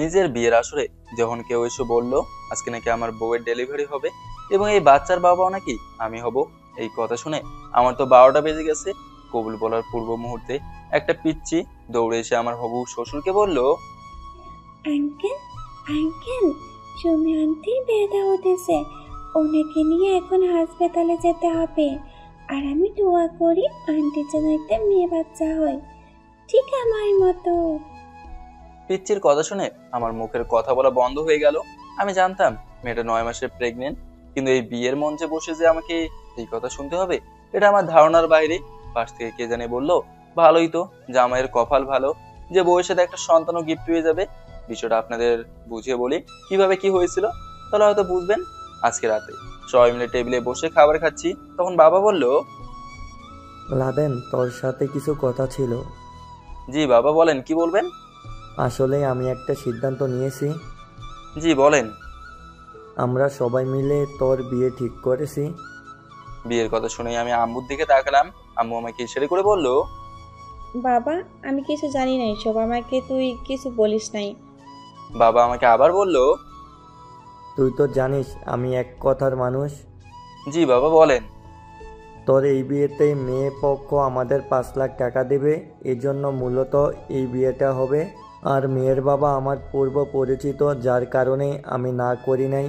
নিজের বিয়ের আসরে যখন কেউ এসে বলল আজকে নাকি আমার বউয়ের ডেলিভারি হবে এবং এই বাচ্চার বাবাও নাকি আমি হব, এই কথা শুনে আমার তো 12টা বেজে গেছে। কবুল বলার পূর্ব মুহূর্তে একটা পিচ্চি দৌড়ে এসে আমার হবু শ্বশুরকে বলল, আঙ্কেল, আঙ্কেল, সুমি আন্টির ব্যথা উঠেছে, ওনাকে নিয়ে এখন হাসপাতালে যেতে হবে। আর আমি দোয়া করি আন্টির যেন একটা মেয়ে বাচ্চা হয়, ঠিক আমার মতো। পিচ্চির কথা শুনে আমার মুখের কথা বলা বন্ধ হয়ে গেল। আমি জানতাম মেয়েটা 9 মাসের প্রেগনেন্ট, কিন্তু এই বিয়ের মঞ্চে বসে যে আমাকে এই কথা শুনতে হবে এটা আমার ধারণার বাইরে। পাশ থেকে কে জানে বলল, ভালোই তো, জামাইয়ের কপাল ভালো যে বউয়ের সাথে একটা সন্তানও গিফট হয়ে যাবে। বিষয়টা আপনাদের বুঝিয়ে বলি কিভাবে কি হয়েছিল, তাহলে হয়তো বুঝবেন। আজকে রাতে সবাই মিলে টেবিলে বসে খাবার খাচ্ছি, তখন বাবা বলল, লাদেন, তোর সাথে কিছু কথা ছিল। জি বাবা বলেন, কি বলবেন? আসলে আমি একটা সিদ্ধান্ত নিয়েছি। জি বলেন। আমরা সবাই মিলে তোর বিয়ে ঠিক করেছি। বিয়ের কথা শুনে আমি আম্মুর দিকে তাকালাম। আম্মু আমাকে ইশারা করে বলল, বাবা, আমি কিছু জানি না এসব, আমাকে তুই কিছু বলিস নাই। বাবা আমাকে আবার বলল, তুই তো জানিস আমি এক কথার মানুষ। জি বাবা বলেন। তোর এই বিয়েতে মেয়ে পক্ষ আমাদের 5 লাখ টাকা দেবে, এজন্য মূলত এই বিয়েটা হবে। আর মেয়ের বাবা আমার পূর্ব পরিচিত, যার কারণে আমি না করি নাই।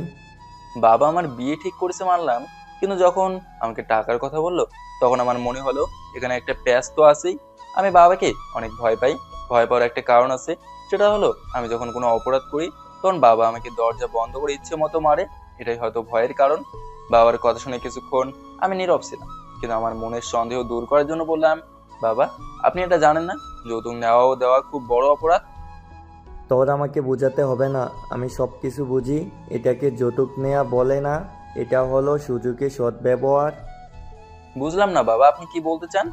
বাবা আমার বিয়ে ঠিক করেছে মানলাম, কিন্তু যখন আমাকে টাকার কথা বললো তখন আমার মনে হলো এখানে একটা প্যাচ তো আছেই। আমি বাবাকে অনেক ভয় পাই। ভয় পাওয়ার একটা কারণ আছে, সেটা হলো আমি যখন কোনো অপরাধ করি তখন বাবা আমাকে দরজা বন্ধ করে ইচ্ছে মতো মারে। এটাই হয়তো ভয়ের কারণ। বাবার কথা শুনে কিছুক্ষণ আমি নীরব ছিলাম, কিন্তু আমার মনের সন্দেহ দূর করার জন্য বললাম, বাবা আপনি এটা জানেন না যৌতুক নেওয়া ও দেওয়া খুব বড় অপরাধ? তোর আমাকে বোঝাতে হবে না, আমি সব কিছু বুঝি। এটাকে যৌতুক নেয়া বলে না, এটা হলো সুযোগে সদ্ব্যবহার। বুঝলাম না বাবা, আপনি কি বলতে চান?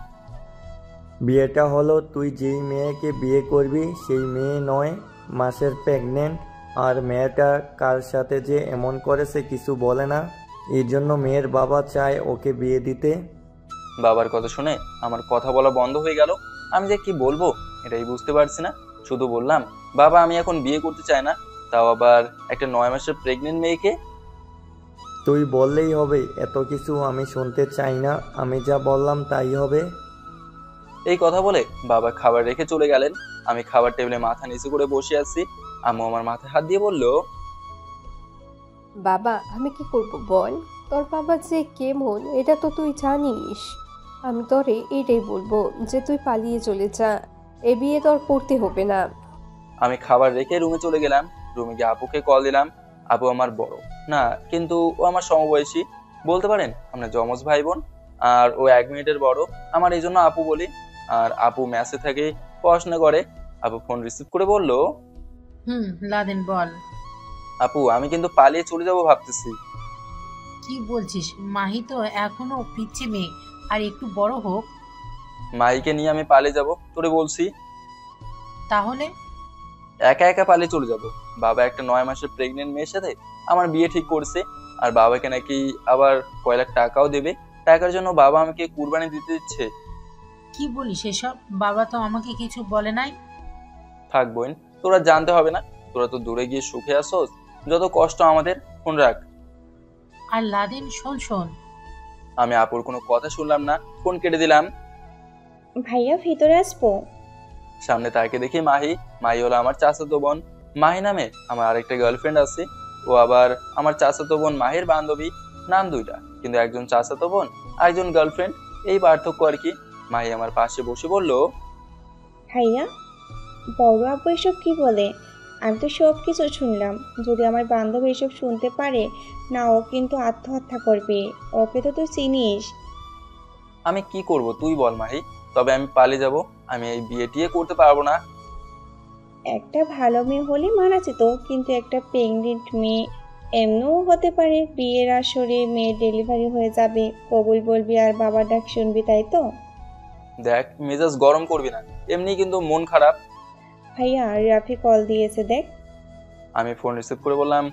বিয়েটা হলো তুই যেই মেয়েকে বিয়ে করবি সেই মেয়ে 9 মাসের প্রেগনেন্ট। আর মেয়েটা কার সাথে যে এমন করেছে কিছু বলে না, এই জন্য মেয়ের বাবা চায় ওকে বিয়ে দিতে। বাবার কথা শুনে আমার কথা বলা বন্ধ হয়ে গেল। আমি যে কি বলবো এটাই বুঝতে পারছি না। শুধু বললাম, বাবা আমি এখন বিয়ে করতে চাই না, তাও আবার একটা 9 মাসের প্রেগনেন্ট মেয়েকে। তুই বললেই হবে, এত কিছু আমি শুনতে চাই না, আমি যা বললাম তাই হবে। এই কথা বলে বাবা খাবার রেখে চলে গেলেন। আমি খাবার টেবিলে মাথা নিচু করে বসে আছি। আম্মু আমার মাথায় হাত দিয়ে বলল, বাবা আমি কি করব বল, তোর বাবা যে কেমন এটা তো তুই জানিস। আমি তোরে এটাই বলবো যে তুই পালিয়ে চলে যা, এ বিয়ে তোর করতে হবে না। আমি খাবার রেখে রুমে চলে গেলাম। রুমে গিয়ে আপুকে কল দিলাম। আপু আমার বড় না, কিন্তু ও আমার সমবয়সী, বলতে পারেন আমরা যমজ ভাই বোন। আর ও 1 মিনিটের বড় আমার, এই জন্য আপু বলি। আর আপু ম্যাচে থাকে, পড়াশোনা করে। আপু ফোন রিসিভ করে বলল, লাদেন বল। আপু আমি কিন্তু পালিয়ে চলে যাবো ভাবতেছি। কি বলছিস? মাহি তো এখনো পিচ্ছি মেয়ে, আর একটু বড় হোক। মাইকে নিয়ে আমি পালিয়ে যাব তোরে বলছি। তাহলে একা একা পালিয়ে চলে যাব। বাবা একটা 9 মাসের প্রেগনেন্ট মেয়ের সাথে আমার বিয়ে ঠিক করছে। আর বাবাকে নাকি আবার কয় লাখ টাকাও দেবে। টাকার জন্য বাবা আমাকে কুরবানি দিতে দিচ্ছে। কি বলিস এসব? বাবা তো আমাকে কিছু বলে নাই। থাক বোন, তোরা জানতে হবে না। তোরা তো দূরে গিয়ে সুখে আসোস, যত কষ্ট আমাদের। ফোন রাখ। আর লাদেন শোন শোন। আমি আপুর কোনো কথা শুনলাম না, ফোন কেটে দিলাম। ভাইয়া, ভিতরে আসবো? সামনে তাকে দেখি মাহি। মাহি হলো আমার চাচাতো বোন। মাহি নামে আমার আরেকটা গার্লফ্রেন্ড আছে। ও আবার আমার চাচাতো বোন মাহির বান্ধবী। নাম দুইটা, কিন্তু একজন চাচাতো বোন আর একজন গার্লফ্রেন্ড, এই পার্থক্য আর কি। মাহি আমার পাশে বসে বলল, ভাইয়া, বড় আপু এসব কি বলে? আমি তো সব কিছু শুনলাম। যদি আমার বান্ধবী এসব শুনতে পারে না, ও কিন্তু আত্মহত্যা করবে। ওকে তো তুই চিনিস। আমি কি করব তুই বল মাহি। তবে আমি পালিয়ে যাব, আমি এই বিয়ে টিয়ে করতে পারবো না। একটা ভালো মেয়ে হলে মানাছে তো, কিন্তু একটা প্রেগনেন্ট মেয়ে এমনও হতে পারে বিয়ের আসরে মেয়ের ডেলিভারি হয়ে যাবে, কবুল বলবি আর বাবার ডাক শুনবি, তাই তো? দেখ মেজাজ গরম করবি না, এমনি কিন্তু মন খারাপ। ভাইয়া, রাফি কল দিয়েছে, দেখ। আমি ফোন রিসিভ করে বললাম,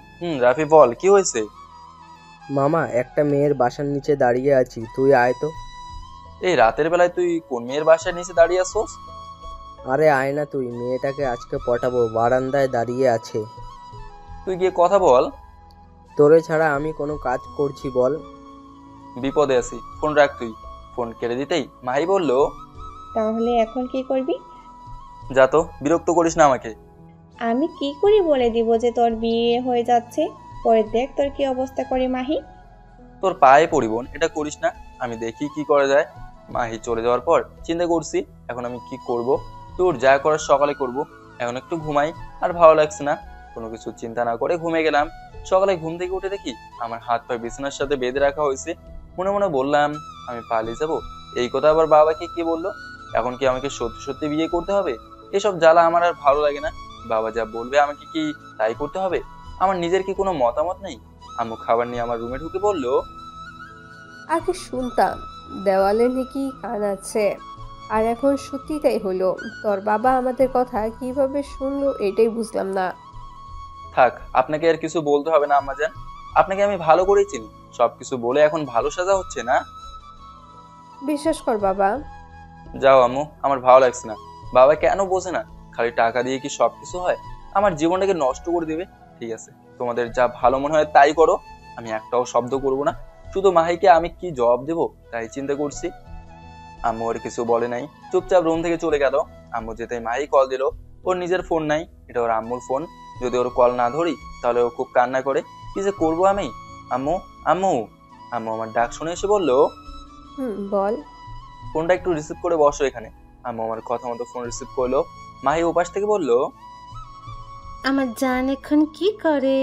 রাফি বল, কি হয়েছে? মামা, একটা মেয়ের বাসার নিচে দাঁড়িয়ে আছি, তুই আয় তো। এই রাতের বেলায় তুই কোন মেয়ের বাসায় নিচে দাঁড়িয়ে আসোস? আরে আয় না তুই, মেয়েটাকে আজকে পটাবো, বারান্দায় দাঁড়িয়ে আছে। তুই গিয়ে কথা বল। তোরে ছাড়া আমি কোনো কাজ করছি বল? বিপদে আছি, ফোন রাখ তুই। ফোন কেটে দিতেই মাহি বলল, তাহলে এখন কি করবি? যা তো, বিরক্ত করিস না আমাকে। আমি কি করে বলে দিব যে তোর বিয়ে হয়ে যাচ্ছে? পরে দেখ তোর কি অবস্থা করে মাহি। তোর পায়ে পড়ি বোন, এটা করিস না। আমি দেখি কি করা যায়। মাহি চলে যাওয়ার পর চিন্তা করছি এখন আমি কি করব। তোর যা করার সকালে করব, এখন একটু ঘুমাই। আর ভালো লাগছে না, কোনো কিছু চিন্তা না করে ঘুমিয়ে গেলাম। সকালে ঘুম থেকে উঠে দেখি আমার হাত পা বিছানার সাথে বেঁধে রাখা হয়েছে। মনে মনে বললাম আমি পালিয়ে যাব। এই কথা আবার বাবাকে কি বললো? এখন কি আমাকে সত্যি সত্যি বিয়ে করতে হবে? এসব জ্বালা আমার আর ভালো লাগে না। বাবা যা বলবে আমাকে কি তাই করতে হবে? আমার নিজের কি কোনো মতামত নেই? আম্মু খাবার নিয়ে আমার রুমে ঢুকে বললো, আগে শুনতাম দেওয়ালে নাকি কান আছে, আর এখন সত্যি তাই হলো। তোর বাবা আমাদের কথা কিভাবে শুনলো এটাই বুঝলাম না। থাক, আপনাকে আর কিছু বলতে হবে না আম্মাজান। আপনাকে আমি ভালো করেই চিনি। সবকিছু বলে এখন ভালো সাজা হচ্ছে না। বিশ্বাস কর বাবা। যাও আম্মু, আমার ভালো লাগছে না। বাবা কেন বোঝে না? খালি টাকা দিয়ে কি সবকিছু হয়? আমার জীবনটাকে নষ্ট করে দিবে। ঠিক আছে, তোমাদের যা ভালো মনে হয় তাই করো। আমি একটাও শব্দ করব না। শুধু মাহিকে আমি কি জবাব দেবো তাই চিন্তা করছি। আম্মু আর কিছু বলে নাই, চুপচাপ রুম থেকে চলে গেল। আম্মু যেতে মাহি কল দিল। ওর নিজের ফোন নাই, এটা ওর আম্মুর ফোন। যদি ওর কল না ধরি তাহলে ও খুব কান্না করে। কি যে করবো আমি? আম্মু, আম্মু। আম্মু আমার ডাক শুনে এসে বললো, বল। ফোনটা একটু রিসিভ করে বসো এখানে। আম্মু আমার কথা মতো ফোন রিসিভ করলো। মাহি ওপাশ থেকে বলল, আমার জান এখন কি করে?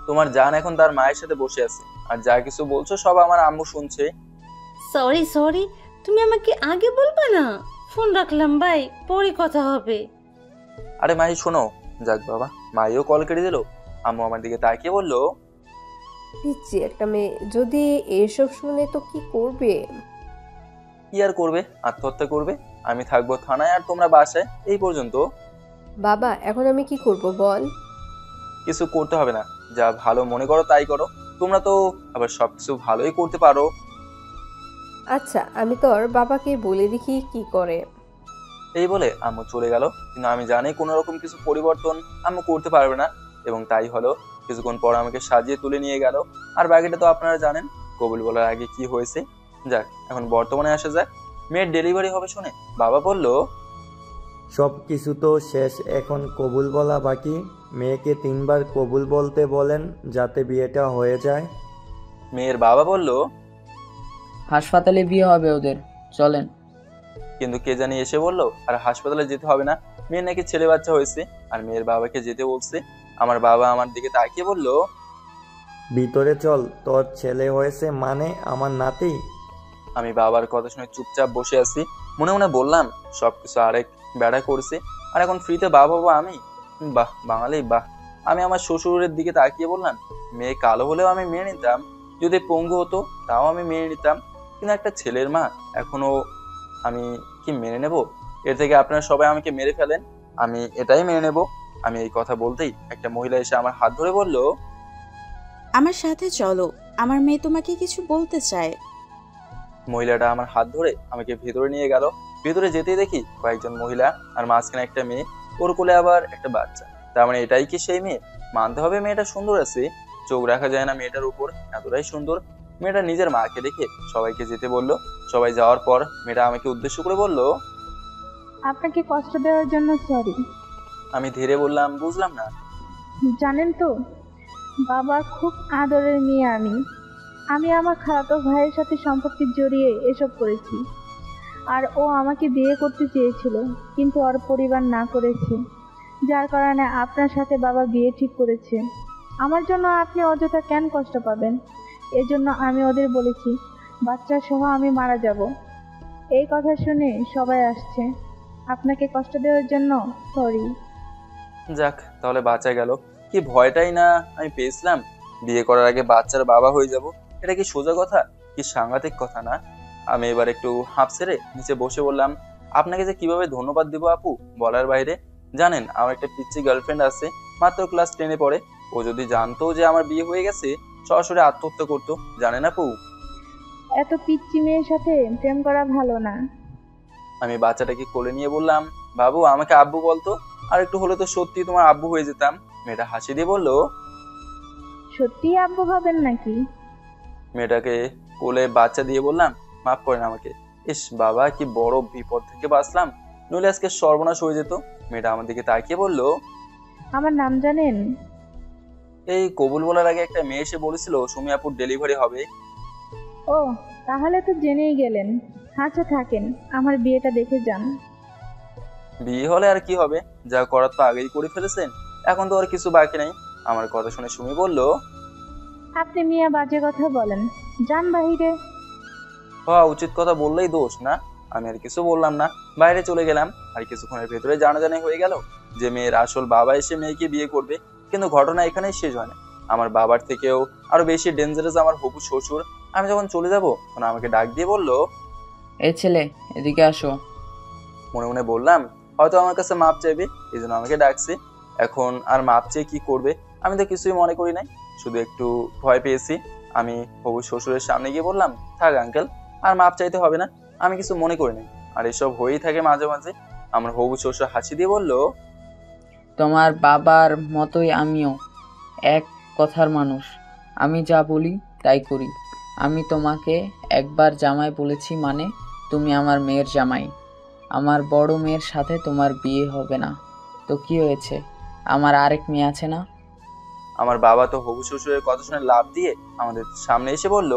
তোমার জান এখন তার মায়ের সাথে বসে আছে, আর যা কিছু বলছো সব আমার আম্মু শুনছে। সরি সরি, তুমি আমাকে আগে বলবে না? ফোন রাখলাম ভাই, পরে কথা হবে। আরে মাহি শোনো। যাক বাবা, মাহিও কল কেটে দিল। আম্মু আমার দিকে তাকিয়ে বলল, পিচ্ছি একটা মেয়ে যদি এসব শুনে তো কি করবে? কি আর করবে? আত্মহত্যা করবে। আমি থাকবো থানায় আর তোমরা বাসায়, এই পর্যন্ত। বাবা এখন আমি কি করব বল? কিছু করতে হবে না, যা ভালো মনে করো তাই করো। তোমরা তো আবার সবকিছু ভালোই করতে পারো। আচ্ছা আমি তোর বাবাকে বলে দেখি কি করে। এই বলে আম্মু চলে গেল। কিন্তু আমি জানি কোনো রকম কিছু পরিবর্তন আম্মু করতে পারবে না, এবং তাই হলো। কিছুক্ষণ পর আমাকে সাজিয়ে তুলে নিয়ে গেল। আর বাকিটা তো আপনারা জানেন, কবুল বলার আগে কি হয়েছে। যাক, এখন বর্তমানে আসা যাক। মেয়ের ডেলিভারি হবে শুনে বাবা বলল, সব কিছু তো শেষ, এখন কবুল বলা বাকি। মেয়েকে 3বার কবুল বলতে বলেন যাতে বিয়েটা হয়ে যায়। মেয়ের বাবা বলল, হাসপাতালে বিয়ে হবে ওদের, চলেন। কিন্তু কে জানি এসে বলল আর হাসপাতালে যেতে হবে না, মেয়ের নাকি ছেলে বাচ্চা হয়েছে, আর মেয়ের বাবাকে যেতে বলছে। আমার বাবা আমার দিকে তাকিয়ে বলল, ভিতরে চল, তোর ছেলে হয়েছে মানে আমার নাতি। আমি বাবার কথা শুনে চুপচাপ বসে আছি। মনে মনে বললাম সবকিছু আরেক বেড়া করছে, আর এখন ফ্রিতে বাবা বাবা আমি। বাহ, বাঙালি বাহ। আমি আমার শ্বশুরের দিকে তাকিয়ে বললাম, মেয়ে কালো হলেও আমি মেনে নিতাম, যদি পঙ্গু হতো তাও আমি মেনে নিতাম, কিন্তু একটা ছেলের মা এখনো আমি কি মেনে নেব? এর থেকে আপনারা সবাই আমাকে মেরে ফেলেন, আমি এটাই মেনে নেব। আমি এই কথা বলতেই একটা মহিলা এসে আমার হাত ধরে বলল, আমার সাথে চলো, আমার মেয়ে তোমাকে কিছু বলতে চায়। মহিলাটা আমার হাত ধরে আমাকে ভেতরে নিয়ে গেল। ভেতরে যেতেই দেখি কয়েকজন মহিলা, আর মাঝখানে একটা মেয়ে, ওর কোলে আবার একটা বাচ্চা। তার মানে এটাই কি সেই মেয়ে? মানতে হবে মেয়েটা সুন্দর আছে, চোখ রাখা যায় না মেয়েটার উপর, এতটাই সুন্দর। মেয়েটা নিজের মাকে দেখে সবাইকে যেতে বলল। সবাই যাওয়ার পর মেয়েটা আমাকে উদ্দেশ্য করে বলল, আপনাকে কষ্ট দেওয়ার জন্য সরি। আমি ধীরে বললাম, বুঝলাম না। জানেন তো, বাবার খুব আদরের মেয়ে আমি আমার খালাতো ভাইয়ের সাথে সম্পর্কে জড়িয়ে এসব করেছি। আর ও আমাকে বিয়ে করতে চেয়েছিল, কিন্তু ওর পরিবার না করেছে, যার কারণে আপনার সাথে বাবা বিয়ে ঠিক করেছে। আমার জন্য আপনি অযথা কেন কষ্ট পাবেন? এজন্য আমি ওদের বলেছি বাচ্চা সহ আমি মারা যাব। এই কথা শুনে সবাই আসছে। আপনাকে কষ্ট দেওয়ার জন্য সরি। যাক, তাহলে বাঁচা গেল। কি ভয়টাই না আমি পেয়েছিলাম, বিয়ে করার আগে বাচ্চার বাবা হয়ে যাব। এটা কি সোজা কথা? কি সাংঘাতিক কথা না? আমি এবার একটু হাঁপ ছেড়ে নিচে বসে বললাম, আপনাকে যে কিভাবে ধন্যবাদ দেবো আপু, বলার বাইরে। জানেন, আমার একটা পিচ্চি গার্লফ্রেন্ড আছে, মাত্র ক্লাস 10-এ পড়ে। ও যদি জানতো যে আমার বিয়ে হয়ে গেছে, সরাসরি আত্মহত্যা করতো। জানেন আপু? এত পিচ্চি মেয়ের সাথে প্রেম করা ভালো না। আমি বাচ্চাটাকে কোলে নিয়ে বললাম, বাবু আমাকে আব্বু বলতো, আর একটু হলে তো সত্যি তোমার আব্বু হয়ে যেতাম। মেয়েটা হাসি দিয়ে বলল, সত্যি আব্বু হবেন নাকি? মেয়েটাকে কোলে বাচ্চা দিয়ে বললাম, মাফ করেন আমাকে। ইস বাবা, কি বড় বিপদ থেকে বাঁচলাম, নইলে আজকে সর্বনাশ হয়ে যেত। মেয়েটা আমার দিকে তাকিয়ে বলল, আমার নাম জানেন? এই কবুল বলার আগে একটা মেয়ে এসে বলেছিল সুমি আপুর ডেলিভারি হবে। ও, তাহলে তো জেনেই গেলেন। আচ্ছা থাকেন, আমার বিয়েটা দেখে যান। বিয়ে হলে আর কি হবে, যা করার তো আগেই করে ফেলেছেন, এখন তো আর কিছু বাকি নাই। আমার কথা শুনে সুমি বলল, আপনি মিয়া বাজে কথা বলেন, যান বাহিরে। উচিত কথা বললেই দোষ না? আমি আর কিছু বললাম না, বাইরে চলে গেলাম। আর কিছুক্ষণের ভেতরে জানাজানি হয়ে গেল যে মেয়ের আসল বাবা এসে মেয়েকে বিয়ে করবে। কিন্তু ঘটনা এখানেই শেষ হয় না। আমার বাবার থেকেও আরো বেশি ডেঞ্জারাস আমার হবু শ্বশুর। আমি যখন চলে যাব তখন আমাকে ডাক দিয়ে বলল, এই ছেলে এদিকে আসো। মনে মনে বললাম, হয়তো আমার কাছে মাপ চাইবে, এই জন্য আমাকে ডাকছে। এখন আর মাপ চেয়ে কি করবে, আমি তো কিছুই মনে করি নাই, শুধু একটু ভয় পেয়েছি। আমি হবু শ্বশুরের সামনে গিয়ে বললাম, থাক আঙ্কেল, আর মাপ চাইতে হবে না, আমি কিছু মনে করি নাই। আর এসব হয়েই থাকে মাঝে মাঝে। আমার হবু শ্বশুর হাসি দিয়ে বলল, তোমার বাবার মতোই আমিও এক কথার মানুষ। আমি যা বলি তাই করি। আমি তোমাকে একবার জামাই বলেছি মানে তুমি আমার মেয়ের জামাই। আমার বড় মেয়ের সাথে তোমার বিয়ে হবে না তো কি হয়েছে, আমার আরেক মেয়ে আছে না? আমার বাবা তো হবু শ্বশুরের কথা শুনে লাফ দিয়ে আমাদের সামনে এসে বলল,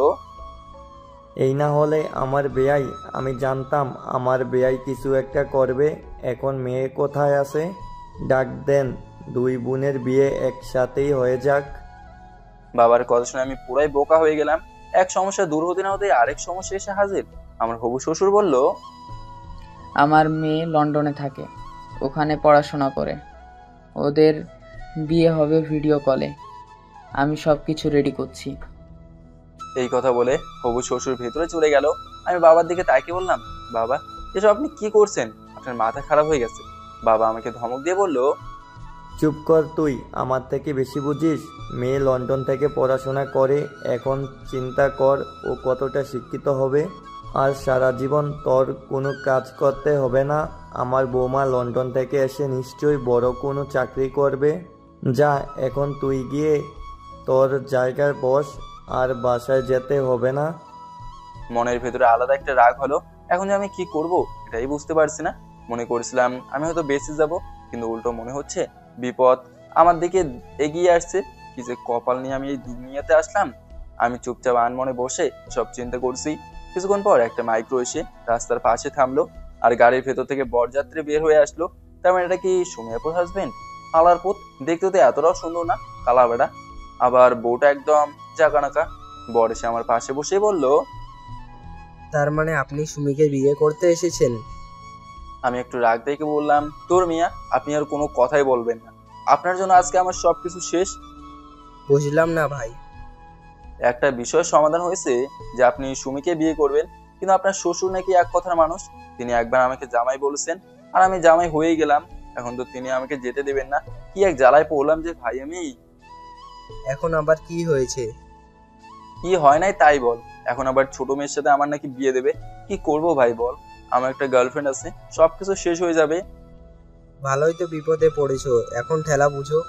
এই না হলে আমার বেয়াই, আমি জানতাম আমার বেয়াই কিছু একটা করবে। এখন মেয়ে কোথায় আছে? ডাক দেন, দুই বোনের বিয়ে একসাথেই হয়ে যাক। বাবার কথা শুনে আমি পুরাই বোকা হয়ে গেলাম। এক সমস্যা দূর হতে না হতে আরেক সমস্যা এসে হাজির। আমার হবু শ্বশুর বলল, আমার মেয়ে লন্ডনে থাকে, ওখানে পড়াশোনা করে। ওদের বিয়ে হবে ভিডিও কলে। আমি সব কিছু রেডি করছি। এই কথা বলে হবু শ্বশুর ভেতরে চলে গেল। আমি বাবার দিকে তাকিয়ে বললাম, বাবা এসব আপনি কি করছেন? আপনার মাথা খারাপ হয়ে গেছে। বাবা আমাকে ধমক দিয়ে বলল, চুপ কর, তুই আমার থেকে বেশি বুঝিস। মেয়ে লন্ডন থেকে পড়াশোনা করে, এখন চিন্তা কর ও কতটা শিক্ষিত হবে। আর সারা জীবন তোর কোনো কাজ করতে হবে না। আমার বৌমা লন্ডন থেকে এসে নিশ্চয়ই বড় কোনো চাকরি করবে। যা এখন তুই গিয়ে তোর জায়গায় বস, আর বাসায় যেতে হবে না। মনের ভেতরে আলাদা একটা রাগ হলো। এখন যে আমি কি করব এটাই বুঝতে পারছি না। মনে করেছিলাম আমি হয়তো বেঁচে যাব, কিন্তু উল্টো মনে হচ্ছে বিপদ আমার দিকে এগিয়ে আসছে। কি যে কপাল নিয়ে আমি এই দুনিয়াতে আসলাম। আমি চুপচাপ আনমনে বসে সব চিন্তা করছি। কিছুক্ষণ পর একটা মাইক্রো এসে রাস্তার পাশে থামলো, আর গাড়ির ভেতর থেকে বরযাত্রী বের হয়ে আসলো। তার মানে এটা কি সুমি আপুর হাজবেন্ড? কালার পুত, দেখতে তো এতটাও সুন্দর না, কালা বেড়া। আবার বউটা একদম জাকানাকা। বর এসে আমার পাশে বসে বলল, তার মানে আপনি সুমিকে বিয়ে করতে এসেছেন? আমি একটু রাগ দেখে বললাম, তোর মিয়া, আপনি আর কোনো কথাই বলবেন না। আপনার জন্য আজকে আমার সবকিছু শেষ। বুঝলাম না ভাই। একটা বিষয়ের সমাধান হয়েছে যে আপনি সুমিকে বিয়ে করবেন, কিন্তু আপনার শ্বশুর নাকি এক কথার মানুষ। তিনি একবার আমাকে জামাই বলেছেন, আর আমি জামাই হয়ে গেলাম। এখন তো তিনি আমাকে যেতে দেবেন না। কি এক জ্বালায় পড়লাম যে ভাই আমি। এখন আবার কি হয়েছে? কি হয় নাই তাই বল। এখন আবার ছোট মেয়ের সাথে আমার নাকি বিয়ে দেবে। কি করব ভাই বল, আমার একটা গার্লফ্রেন্ড আছে, সবকিছু শেষ হয়ে যাবে। ভালোই তো বিপদে পড়েছো, এখন ঠেলা বুঝো।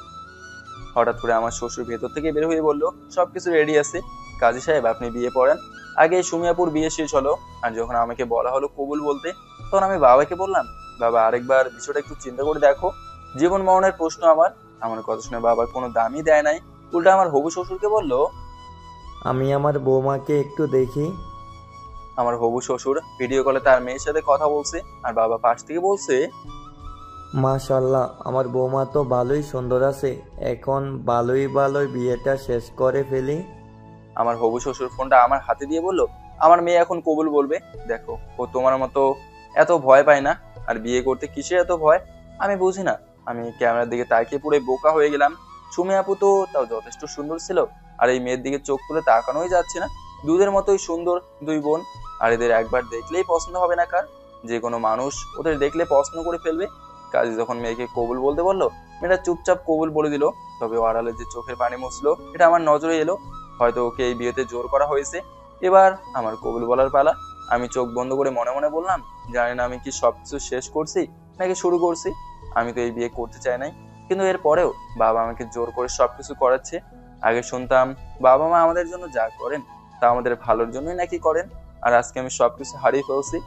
হঠাৎ করে আমার শ্বশুর ভেতর থেকে বের হয়ে বলল, সবকিছু রেডি আছে, কাজী সাহেব আপনি বিয়ে পড়েন। আগে সুমিয়াপুর বিয়ে শেষ হলো, আর যখন আমাকে বলা হলো কবুল বলতে, তখন আমি বাবাকে বললাম, বাবা আরেকবার বিষয়টা একটু চিন্তা করে দেখো, জীবন মরণের প্রশ্ন আমার। আমার কথা শুনে বাবা কোনো দামই দেয় নাই, উল্টা আমার হবু শ্বশুরকে বলল, আমি আমার বৌমাকে একটু দেখি। আমার হবু শ্বশুর ভিডিও কলে তার মেয়ের সাথে কথা বলছে, আর বাবা পাশ থেকে বলছে, মাশাল্লাহ, আমার বৌমা তো ভালোই সুন্দর আছে। এখন ভালোই বিয়েটা শেষ করে ফেলি। আমার হবু শ্বশুর ফোনটা আমার হাতে দিয়ে বলল, আমার মেয়ে এখন কবুল বলবে। দেখো, ও তোমার মতো এত ভয় পায় না, আর বিয়ে করতে কিসের এত ভয় আমি বুঝি না। আমি ক্যামেরার দিকে তাকিয়ে পুরো বোকা হয়ে গেলাম। সুমি আপু তো তাও যথেষ্ট সুন্দর ছিল, আর এই মেয়ের দিকে চোখ তুলে তাকানোই যাচ্ছে না। দুধের মতোই সুন্দর দুই বোন, আর এদের একবার দেখলেই পছন্দ হবে না কার। যে কোনো মানুষ ওদের দেখলে পছন্দ করে ফেলবে। কাজী যখন মেয়েকে কবুল বলতে বললো, মেয়েটা চুপচাপ কবুল বলে দিল। তবে আড়ালে যে চোখের পানি মুছলো, এটা আমার নজরে এলো। হয়তো ওকে এই বিয়েতে জোর করা হয়েছে। এবার আমার কবুল বলার পালা। আমি চোখ বন্ধ করে মনে মনে বললাম, জানি না আমি কি সবকিছু শেষ করছি, নাকি শুরু করছি। আমি তো এই বিয়ে করতে চাই নাই, কিন্তু এর পরেও বাবা আমাকে জোর করে সবকিছু করাচ্ছে। আগে শুনতাম বাবা মা আমাদের জন্য যা করেন তা আমাদের ভালোর জন্যই নাকি করেন, আর আজকে আমি সবকিছু হারিয়ে ফেলছি।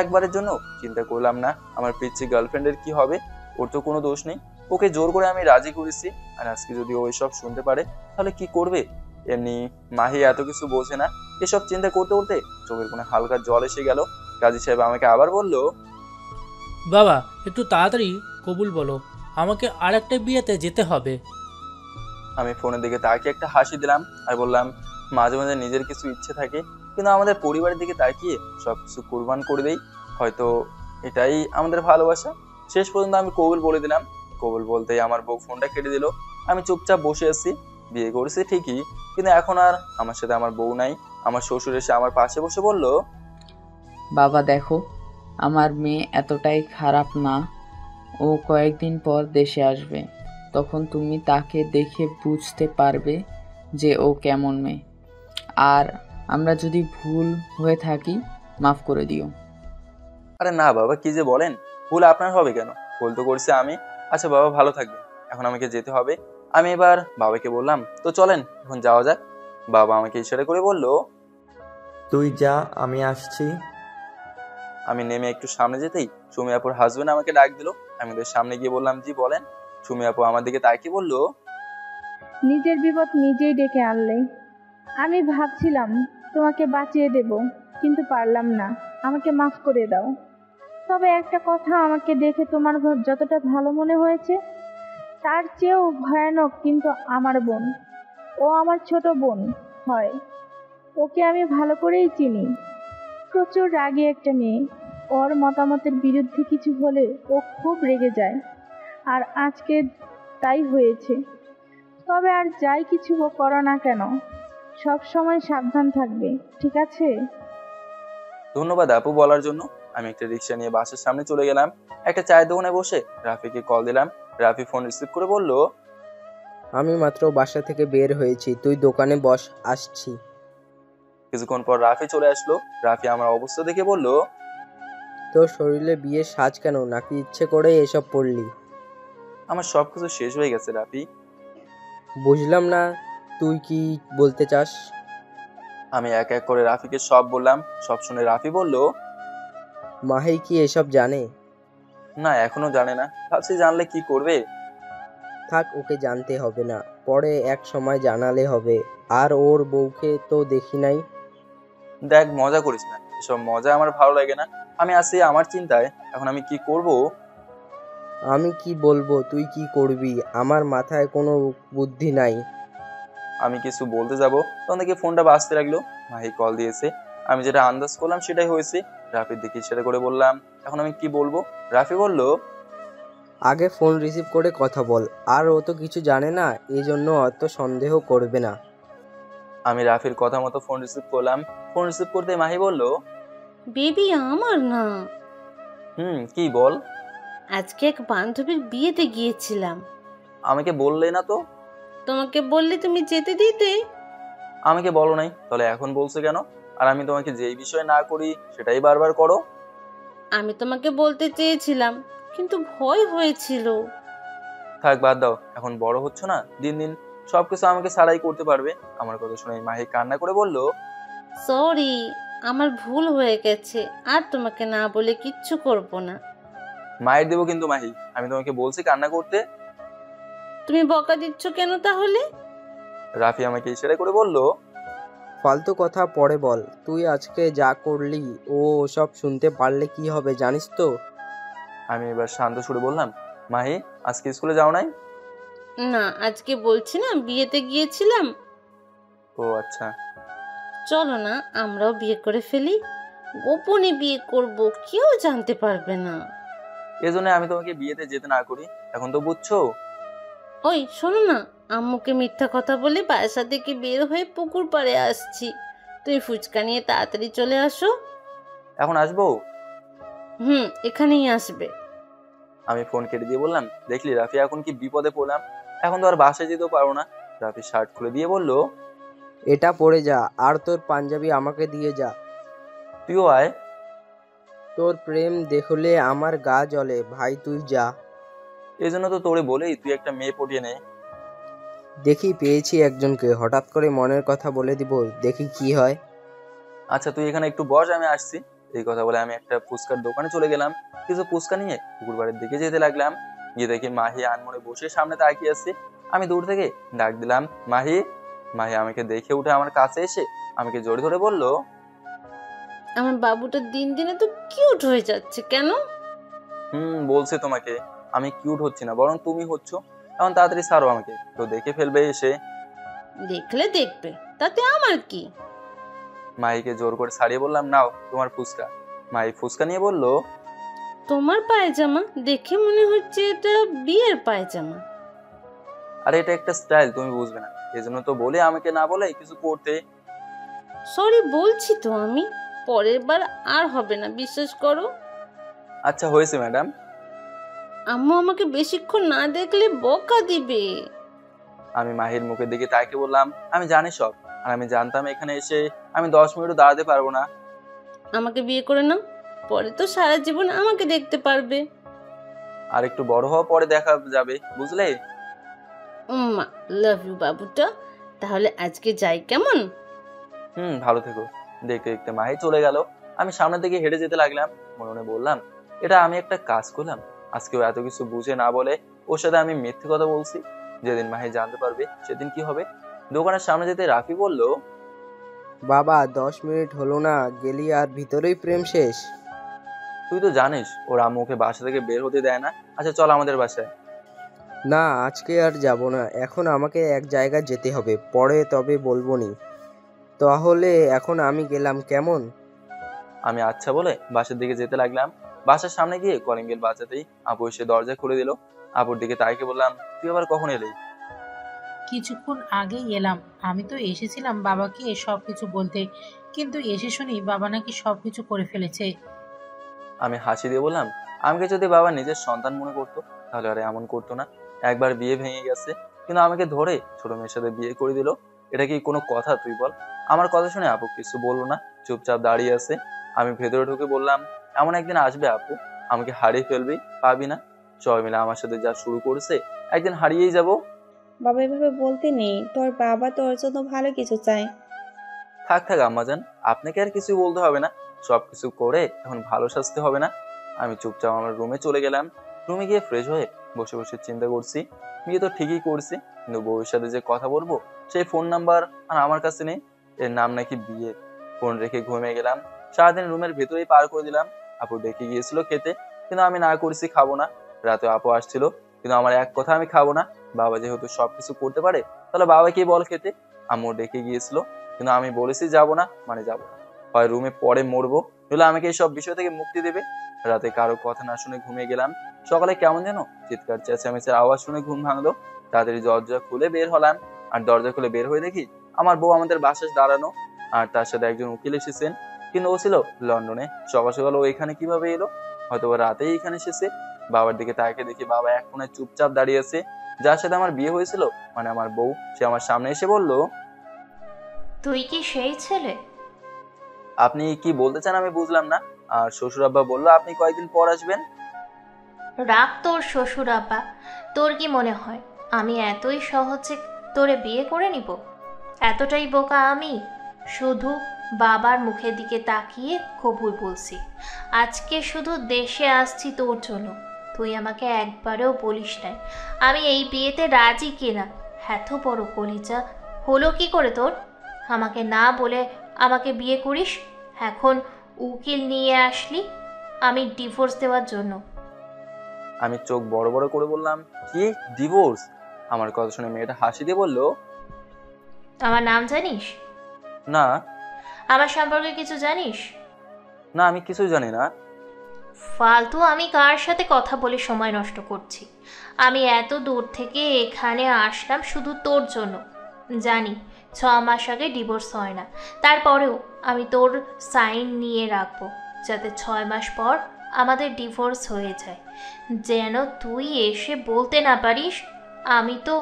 একবারের জন্য চিন্তা করলাম না আমার পিচ্ছি গার্লফ্রেন্ডের কি হবে। ওর তো কোনো দোষ নেই, ওকে জোর করে আমি রাজি করেছি। আর আজকে যদি ওই সব শুনতে পারে তাহলে কি করবে? এমনি মাহি এত কিছু বোঝে না। এসব চিন্তা করতে করতে চোখের কোণে হালকা জল এসে গেল। কাজী সাহেব আমাকে আবার বলল, বাবা একটু তাড়াতাড়ি কবুল বলো, আমাকে আর একটা বিয়েতে যেতে হবে। আমি ফোনের দিকে তাকিয়ে একটা হাসি দিলাম আর বললাম, মাঝে মাঝে নিজের কিছু ইচ্ছে থাকে, কিন্তু আমাদের পরিবারের দিকে তাকিয়ে সবকিছু কুরবান করে দেই। হয়তো এটাই আমাদের ভালোবাসা। শেষ পর্যন্ত আমি কবুল বলে দিলাম। কবুল বলতেই আমার বউ ফোনটা কেটে দিল। আমি চুপচাপ বসে আছি। বিয়ে করেছি ঠিকই, কিন্তু এখন আর আমার সাথে আমার বউ নাই। আমার শ্বশুর এসে আমার পাশে বসে বলল, বাবা দেখো, আমার মেয়ে এতটাই খারাপ না। ও কয়েকদিন পর দেশে আসবে, তখন তুমি তাকে দেখে বুঝতে পারবে যে ও কেমন মেয়ে। আর আমরা যদি ভুল হয়ে থাকি মাফ করে দিও। আরে না বাবা, কি যে বলেন, ভুল আপনার হবে কেন? ভুল তো করছি আমি। আচ্ছা বাবা, ভালো থাকবেন, এখন আমাকে যেতে হবে। আমি এবার বাবাকে বললাম, তো চলেন এখন যাওয়া যাক। বাবা আমাকে ইশারা করে বলল, তুই যা, আমি আসছি। আমি নেমে একটু সামনে যেতেই সুমি আপুর হাজবেন্ড আমাকে ডাক দিল। আমি ওদের সামনে গিয়ে বললাম, জি বলেন। সুমি আপু আমার দিকে তাকিয়ে বলল, নিজের বিপদ নিজেই ডেকে আনলে। আমি ভাবছিলাম তোমাকে বাঁচিয়ে দেব, কিন্তু পারলাম না। আমাকে মাফ করে দাও। তবে একটা কথা, আমাকে দেখে তোমার যতটা ভালো মনে হয়েছে তার চেয়েও ভয়ানক কিন্তু আমার বোন। ও আমার ছোট বোন হয়। ওকে আমি ভালো করেই চিনি। প্রচুর রাগী একটা মেয়ে। ওর মতামতের বিরুদ্ধে কিছু হলে ও খুব রেগে যায়, আর আজকে তাই হয়েছে। তবে আর যাই কিছু করো না কেন, সব সময় সাবধান থাকবে, ঠিক আছে? ধন্যবাদ আপু বলার জন্য। আমি একটা রিক্সা নিয়ে বাসের সামনে চলে গেলাম। একটা চায়ের দোকানে বসে রাফিকে কল দিলাম। রাফি ফোন রিসিভ করে বলল, আমি মাত্র বাসা থেকে বের হয়েছি, তুই দোকানে বস, আসছি। কিছুক্ষণ পর রাফি চলে আসলো। রাফি আমার অবস্থা দেখে বলল, তোর শরীরে বিয়ের সাজ কেন, নাকি ইচ্ছে করে এসব পড়লি? আমার সবকিছু শেষ হয়ে গেছে রাফি। বুঝলাম না, তুই কি বলতে চাস? আমি এক এক করে রাফিকে সব বললাম। সব শুনে রাফি বলল, মাহি কি এসব জানে? না, এখনো জানে না। ভাবছি জানলে কি করবে। থাক, ওকে জানতে হবে না, পরে এক সময় জানালে হবে। আর ওর বউকে তো দেখি নাই। দেখ, মজা করিস না, এসব মজা আমার ভালো লাগে না। আমি আছি আমার চিন্তায়, এখন আমি কি করব। আমি কি বলবো, তুই কি করবি? আমার মাথায় কোনো বুদ্ধি নাই। আমি কিছু বলতে যাব, তখন দেখি ফোনটা বাজতে লাগলো। মাহি কল দিয়েছে। আমি যেটা আন্দাজ করলাম সেটাই হয়েছে। রাফির দিকে ইশারা করে বললাম, এখন আমি কি বলবো। রাফি বলল, আগে ফোন রিসিভ করে কথা বল। আর ও তো কিছু জানে না, এই জন্য অত সন্দেহ করবে না। আমি রাফির কথা মতো ফোন রিসিভ করলাম। ফোন রিসিভ করতে মাহি বলল, বেবি আমার না, কি বল। আজকে এক বান্ধবীর বিয়েতে গিয়েছিলাম। আমাকে বললে না তো। তোমাকে বললে তুমি যেতে দিতে। আমাকে বলো নাই, তাহলে এখন বলছো কেন? আর আমি তোমাকে যেই বিষয় না করি সেটাই বারবার করো। আমি তোমাকে বলতে চেয়েছিলাম, কিন্তু ভয় হয়েছিল। থাক, বাদ দাও। এখন বড় হচ্ছ না, দিন দিন সবকিছু আমাকে ছাড়াই করতে পারবে। আমার কথা শুনে মাহি কান্না করে বলল, সরি, আমার ভুল হয়ে গেছে। আর তোমাকে না বলে কিচ্ছু করব না। মায়ের দেবো কিন্তু মাহি, আমি তোমাকে বলছি কান্না করতে। তুমি বকা দিচ্ছ কেন তাহলে? রাফি আমাকে ইশারা করে বলল, ফালতু কথা পরে বল। তুই আজকে যা করলি ও সব শুনতে পারলে কি হবে জানিস তো? আমি এবার শান্ত সুরে বললাম, মাহি আজকে স্কুলে যাও নাই? না, আজকে বলছি না বিয়েতে গিয়েছিলাম। ও আচ্ছা। চলো না আমরাও বিয়ে করে ফেলি। গোপনে বিয়ে করব, কেউ জানতে পারবে না। এজন্য আমি তোমাকে বিয়েতে যেতে না করি, এখন তো বুঝছো। ওই শোনো না, আম্মুকে মিথ্যা কথা বলে বাসা থেকে বের হয়ে পুকুর পাড়ে আসছি। তুমি ফুচকা নিয়ে তাড়াতাড়ি চলে আসো। এখন আসবো? এখানেই আসবে। আমি ফোন কেটে দিয়ে বললাম, দেখলি রাফি, এখন কি বিপদে পড়লাম। এখন তো আর বাসায় যেতেও পারবো না। রাফি শার্ট খুলে দিয়ে বলল, এটা পরে যা, আর তোর পাঞ্জাবি আমাকে দিয়ে যা। তুইও আয়। তোর প্রেম দেখলে আমার গা জ্বলে ভাই, তুই যা। এই জন্য তো তোরে বলেই তুই একটা মেয়ে পটিয়ে নে। দেখি পেয়েছি একজনকে, হঠাৎ করে মনের কথা বলে দিব, দেখি কি হয়। আচ্ছা তুই এখানে একটু বস, আমি আসছি। এই কথা বলে আমি একটা ফুচকার দোকানে চলে গেলাম। কিছু ফুচকা নিয়ে পুকুর বাড়ির দিকে যেতে লাগলাম। গিয়ে দেখি মাহি আনমনে বসে সামনে তাকিয়ে আছে। আমি দূর থেকে ডাক দিলাম, মাহি। মাহি আমাকে দেখে উঠে আমার কাছে এসে আমাকে জড়িয়ে ধরে বলল, আমার বাবুটা দিন দিনে তো কিউট হয়ে যাচ্ছে কেন? বলছে তোমাকে আমি কিউট হচ্ছি না, বরং তুমি হচ্ছ। এখন তাড়াতাড়ি ছাড়ো আমাকে, তো দেখে ফেলবে এসে। দেখলে দেখবে, তাতে আমার কি? মাহিকে জোর করে ছাড়িয়ে বললাম, নাও তোমার ফুচকা। মাহি ফুচকা নিয়ে বলল, তোমার পায়জামা দেখে মনে হচ্ছে এটা বিয়ের পায়জামা। আরে এটা একটা স্টাইল, তুমি বুঝবে না, এই জন্য তো বলে আমাকে না বলে কিছু করতে। সরি বলছি তো আমি, পরের বার আর হবে না, বিশ্বাস করো। আচ্ছা হয়েছে ম্যাডাম। আম্মু আমাকে বেশিক্ষণ না দেখলে বকা দিবে। আমি মাহির মুখের দিকে তাকে বললাম, আমি জানি সব, আর আমি জানতাম এখানে এসে আমি 10 মিনিটও দাঁড়াতে পারবো না। আমাকে বিয়ে করে নাও, পরে তো সারা জীবন আমাকে দেখতে পারবে। আর একটু বড় হওয়া পরে দেখা যাবে, বুঝলে? লাভ ইউ বাবুটা। তাহলে আজকে যাই কেমন? ভালো থেকো। দেখতে দেখতে মাহি চলে গেল। আমি সামনের দিকে হেঁটে যেতে লাগলাম। মনে মনে বললাম, এটা আমি একটা কাজ করলাম, আজকেও এত কিছু বুঝে না বলে ওর সাথে আমি মিথ্যে কথা বলছি। যেদিন মাহি জানতে পারবে সেদিন কি হবে। দোকানের সামনে যেতে রাফি বলল, বাবা 10 মিনিট হলো না গেলি আর ভিতরেই প্রেম শেষ? তুই তো জানিস ওর আম্মুকে বাসা থেকে বের হতে দেয় না। আচ্ছা চল আমাদের বাসায়। না আজকে আর যাব না, এখন আমাকে এক জায়গায় যেতে হবে, পরে তবে বলবো নি। তাহলে এখন আমি গেলাম কেমন? আমি আচ্ছা বলে বাসার দিকে যেতে লাগলাম। বাসার সামনে গিয়ে কলিং বেল বাজাতেই আপু এসে দরজা খুলে দিল। আপুর দিকে তাইকে বললাম, তুই আবার কখন এলি? কিছুক্ষণ আগেই এলাম। আমি তো এসেছিলাম বাবাকে সবকিছু বলতে, কিন্তু এসে শুনি বাবা নাকি সবকিছু করে ফেলেছে। আমি হাসি দিয়ে বললাম, আমাকে যদি বাবা নিজের সন্তান মনে করতো তাহলে আর এমন করতো না। একবার বিয়ে ভেঙে গেছে, কিন্তু আমাকে ধরে ছোট মেয়ের সাথে বিয়ে করে দিল। এটা কি কোনো কথা তুই বল? আমার কথা শুনে আপু কিছু বললো না, চুপচাপ দাঁড়িয়ে আছে। আমি ভেতরে ঢুকে বললাম, এমন একদিন আসবে আপু, আমাকে হারিয়ে ফেলবি, পাবি না। সবাই মিলে আমার সাথে যা শুরু করেছে একদিন হারিয়েই যাব। বাবা এভাবে বলতে নেই, তোর বাবা তোর জন্য ভালো কিছু চায়। থাক থাক আম্মাজান, আপনাকে আর কিছু বলতে হবে না, সবকিছু করে এখন ভালো সাজতে হবে না। আমি চুপচাপ আমার রুমে চলে গেলাম। রুমে গিয়ে ফ্রেশ হয়ে বসে বসে চিন্তা করছি, বিয়ে তো ঠিকই করছি, কিন্তু বউয়ের সাথে যে কথা বলবো সেই ফোন নাম্বার আর আমার কাছে নেই। এর নাম নাকি বিয়ে। ফোন রেখে ঘুমিয়ে গেলাম। সারাদিন রুমের ভেতরেই পার করে দিলাম। আপু ডেকে গিয়েছিল খেতে, কিন্তু আমি না করেছি, খাবো না। রাতে আপু আসছিল, কিন্তু আমার এক কথা, আমি খাবো না। বাবা যেহেতু সবকিছু করতে পারে, তাহলে বাবাকেই বল খেতে। আম্মু ডেকে গিয়েছিল, কিন্তু আমি বলেছি যাবো না, মানে যাবো না। হয় রুমে পরে মরবো, নইলে আমাকে এই সব বিষয় থেকে মুক্তি দেবে। রাতে কারো কথা না শুনে ঘুমিয়ে গেলাম। সকালে কেমন যেন চিৎকার চেঁচামেচির আওয়াজ শুনে ঘুম ভাঙলো। তাড়াতাড়ি দরজা খুলে বের হলাম। আর দরজা খুলে বের হয়ে দেখি আমার বউ আমাদের বাসায় দাঁড়ানো, আর তার সাথে একজন উকিল এসেছেন, কিন্তু ও ছিল লন্ডনে। সকাল সকাল ও এখানে কিভাবে এলো? হয়তো রাতেই এখানে এসেছে। বাবার দিকে তাকে দেখি বাবা এক কোণে চুপচাপ দাঁড়িয়ে আছে। যার সাথে আমার বিয়ে হয়েছিল, মানে আমার বউ, সে আমার সামনে এসে বলল, তুই কি সেই ছেলে? আপনি কি বলতে চান আমি বুঝলাম না। আর শ্বশুর আব্বা বললো আপনি কয়েকদিন পর আসবেন। রাগ তোর শ্বশুর আব্বা। তোর কি মনে হয় আমি এতই সহজে তোরে বিয়ে করে নিব? এতটাই বোকা আমি? শুধু বাবার মুখের দিকে তাকিয়ে কবুল বলছি। আজকে শুধু দেশে আসছি তোর জন্য, তুই আমাকে একবারেও বলিস নাই আমি এই বিয়েতে রাজি কিনা। এত বড় কলিজা হলো কি করে তোর? আমাকে না বলে আমাকে বিয়ে করিস, এখন উকিল নিয়ে আসলি আমি ডিভোর্স দেওয়ার জন্য। আমি চোখ বড় বড় করে বললাম, কি ডিভোর্স? আমার কথা শুনে মেয়েটা হাসি দিয়ে বলল, আমার নাম জানিস? না। আমার সম্পর্কে কিছু জানিস? না, আমি কিছুই জানি না। ফালতু আমি কার সাথে কথা বলে সময় নষ্ট করছি? আমি এত দূর থেকে এখানে আসলাম শুধু তোর জন্য। জানি 6 মাস আগে ডিভোর্স হয় না, তারপরেও আমি তোর সাইন নিয়ে রাখবো, যাতে 6 মাস পর আমাদের ডিভোর্স হয়ে যায়, যেন তুই এসে বলতে না পারিস আমি তো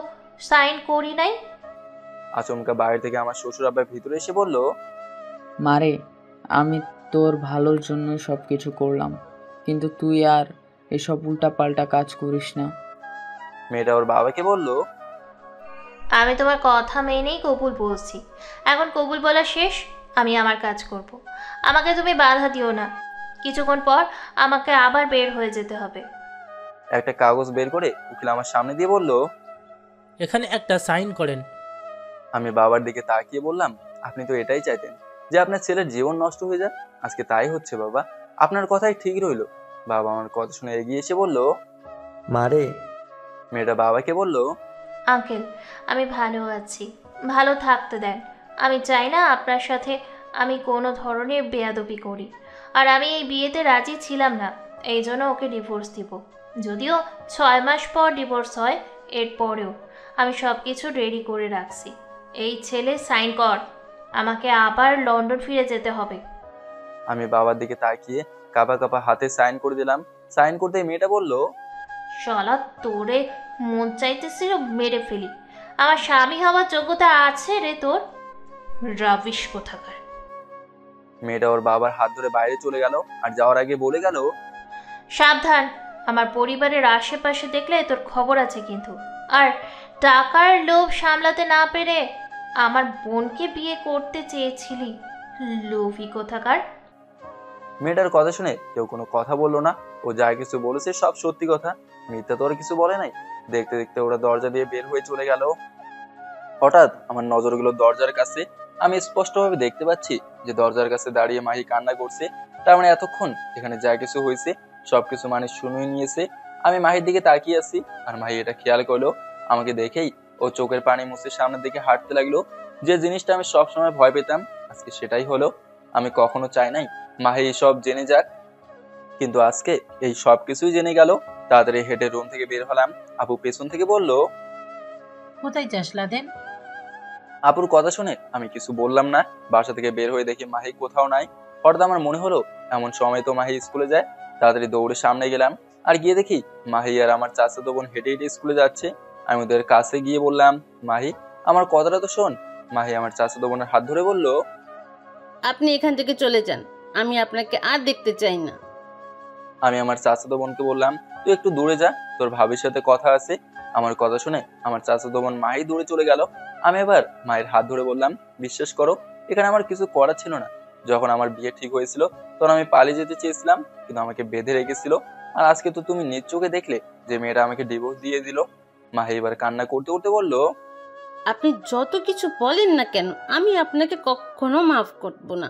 সাইন করি নাই। আচমকা বাইরে থেকে আমার শ্বশুর আব্বা ভিতরে এসে বলল, মারে আমি তোর ভালোর জন্য সব কিছু করলাম, কিন্তু তুই আর এসব উল্টাপাল্টা কাজ করিস না। মেয়েটা ওর বাবাকে বলল, আমি তোমার কথা মেনেই কবুল বলছি। এখন কবুল বলা শেষ, আমি আমার কাজ করব। আমাকে তুমি বাধা দিও না। কিছুক্ষণ পর আমাকে আবার বের হয়ে যেতে হবে। একটা কাগজ বের করে উকিল আমার সামনে দিয়ে বলল, এখানে একটা সাইন করেন। আমি বাবার দিকে তাকিয়ে বললাম, আপনি তো এটাই চাইতেন যে আপনার ছেলের জীবন নষ্ট হয়ে যায়, আজকে তাই হচ্ছে বাবা, আপনার কথাই ঠিক রইল। বাবা আমার কথা শুনে এগিয়ে এসে বলল, মারে। মেয়েটা বাবাকে বলল, আঙ্কেল, আমি ভালো আছি, ভালো থাকতে দেন। আমি চাই না আপনার সাথে আমি কোনো ধরনের বেয়াদবি করি। আর আমি এই বিয়েতে রাজি ছিলাম না, এই জন্য ওকে ডিভোর্স দিব। যদিও 6 মাস পর ডিভোর্স হয়, এরপরেও আমি সব কিছু রেডি করে রাখছি। এই ছেলে সাইন কর, আমাকে আবার লন্ডন ফিরে যেতে হবে। আমি বাবার দিকে তাকিয়ে কাঁপা কাঁপা হাতে সাইন করে দিলাম। সাইন করতে মেয়েটা বলল, শালা তোরে মন চাইতেছিল মেরে ফেলি। আমার স্বামী হওয়ার যোগ্যতা আছে রে তোর? রাবিশ কোথাকার। মেয়েটা ওর বাবার হাত ধরে বাইরে চলে গেল আর যাওয়ার আগে বলে গেল, সাবধান, আমার পরিবারের আশেপাশে দেখলে তোর খবর আছে কিন্তু। আর টাকার লোভ সামলাতে না পেরে আমার বোনকে বিয়ে করতে চেয়েছিলি, লোভী কোথাকার। মেয়েটার কথা শুনে কেউ কোনো কথা বললো না। ও যা কিছু বলেছে সব সত্যি কথা, মিথ্যা তো আর কিছু বলে নাই। দেখতে দেখতে ওরা দরজা দিয়ে বের হয়ে চলে গেল। হঠাৎ আমার নজরগুলো দরজার কাছে। আমি স্পষ্টভাবে দেখতে পাচ্ছি যে দরজার কাছে দাঁড়িয়ে মাহি কান্না করছে। তার মানে এতক্ষণ এখানে যা কিছু হয়েছে সবকিছু মানুষ শুনে নিয়েছে। আমি মাহির দিকে তাকিয়ে আছি আর মাহি এটা খেয়াল করলো। আমাকে দেখেই ও চোখের পানি মুছে সামনের দিকে হাঁটতে লাগলো। যে জিনিসটা আমি সবসময় ভয় পেতাম আজকে সেটাই হলো। আমি কখনো চাই নাই মাহি সব জেনে যাক, কিন্তু আজকে এই সব কিছুই জেনে গেল। তাড়াতাড়ি হেঁটে রুম থেকে বের হলাম। আপু পেছন থেকে বলল, কোথায় যাস লাদেন? আপুর কথা শুনে আমি কিছু বললাম না। বাসা থেকে বের হয়ে দেখি মাহি কোথাও নাই। হঠাৎ আমার মনে হলো এমন সময় তো মাহি স্কুলে যায়। তাড়াতাড়ি দৌড়ে সামনে গেলাম আর গিয়ে দেখি মাহি আর আমার চাচাতো বোন হেঁটে হেঁটে স্কুলে যাচ্ছে। আমি ওদের কাছে গিয়ে বললাম, মাহি আমার কথাটা তো শোন। মাহি আমার চাচাতো বোনের হাত ধরে বলল, আপনি এখান থেকে চলে যান, আমি আপনাকে আর দেখতে চাই না। আমি আমার চাচাতো বোনকে বললাম, তুই একটু দূরে যা, তোর ভাবির সাথে কথা আছে। আমার কথা শুনে আমার চাচাতো বোন মাহি দূরে চলে গেল। আমি এবার মায়ের হাত ধরে বললাম, বিশ্বাস করো এখানে আমার কিছু করার ছিল না। যখন আমার বিয়ে ঠিক হয়েছিল তখন আমি পালিয়ে যেতে চেয়েছিলাম, কিন্তু আমাকে বেঁধে রেখেছিল। আর আজকে তো তুমি নিজ চোখে দেখলে যে মেয়েটা আমাকে ডিভোর্স দিয়ে দিল। মাহি এবার কান্না করতে করতে বলল, আপনি যত কিছু বলেন না কেন, আমি আপনাকে কখনো মাফ করব না।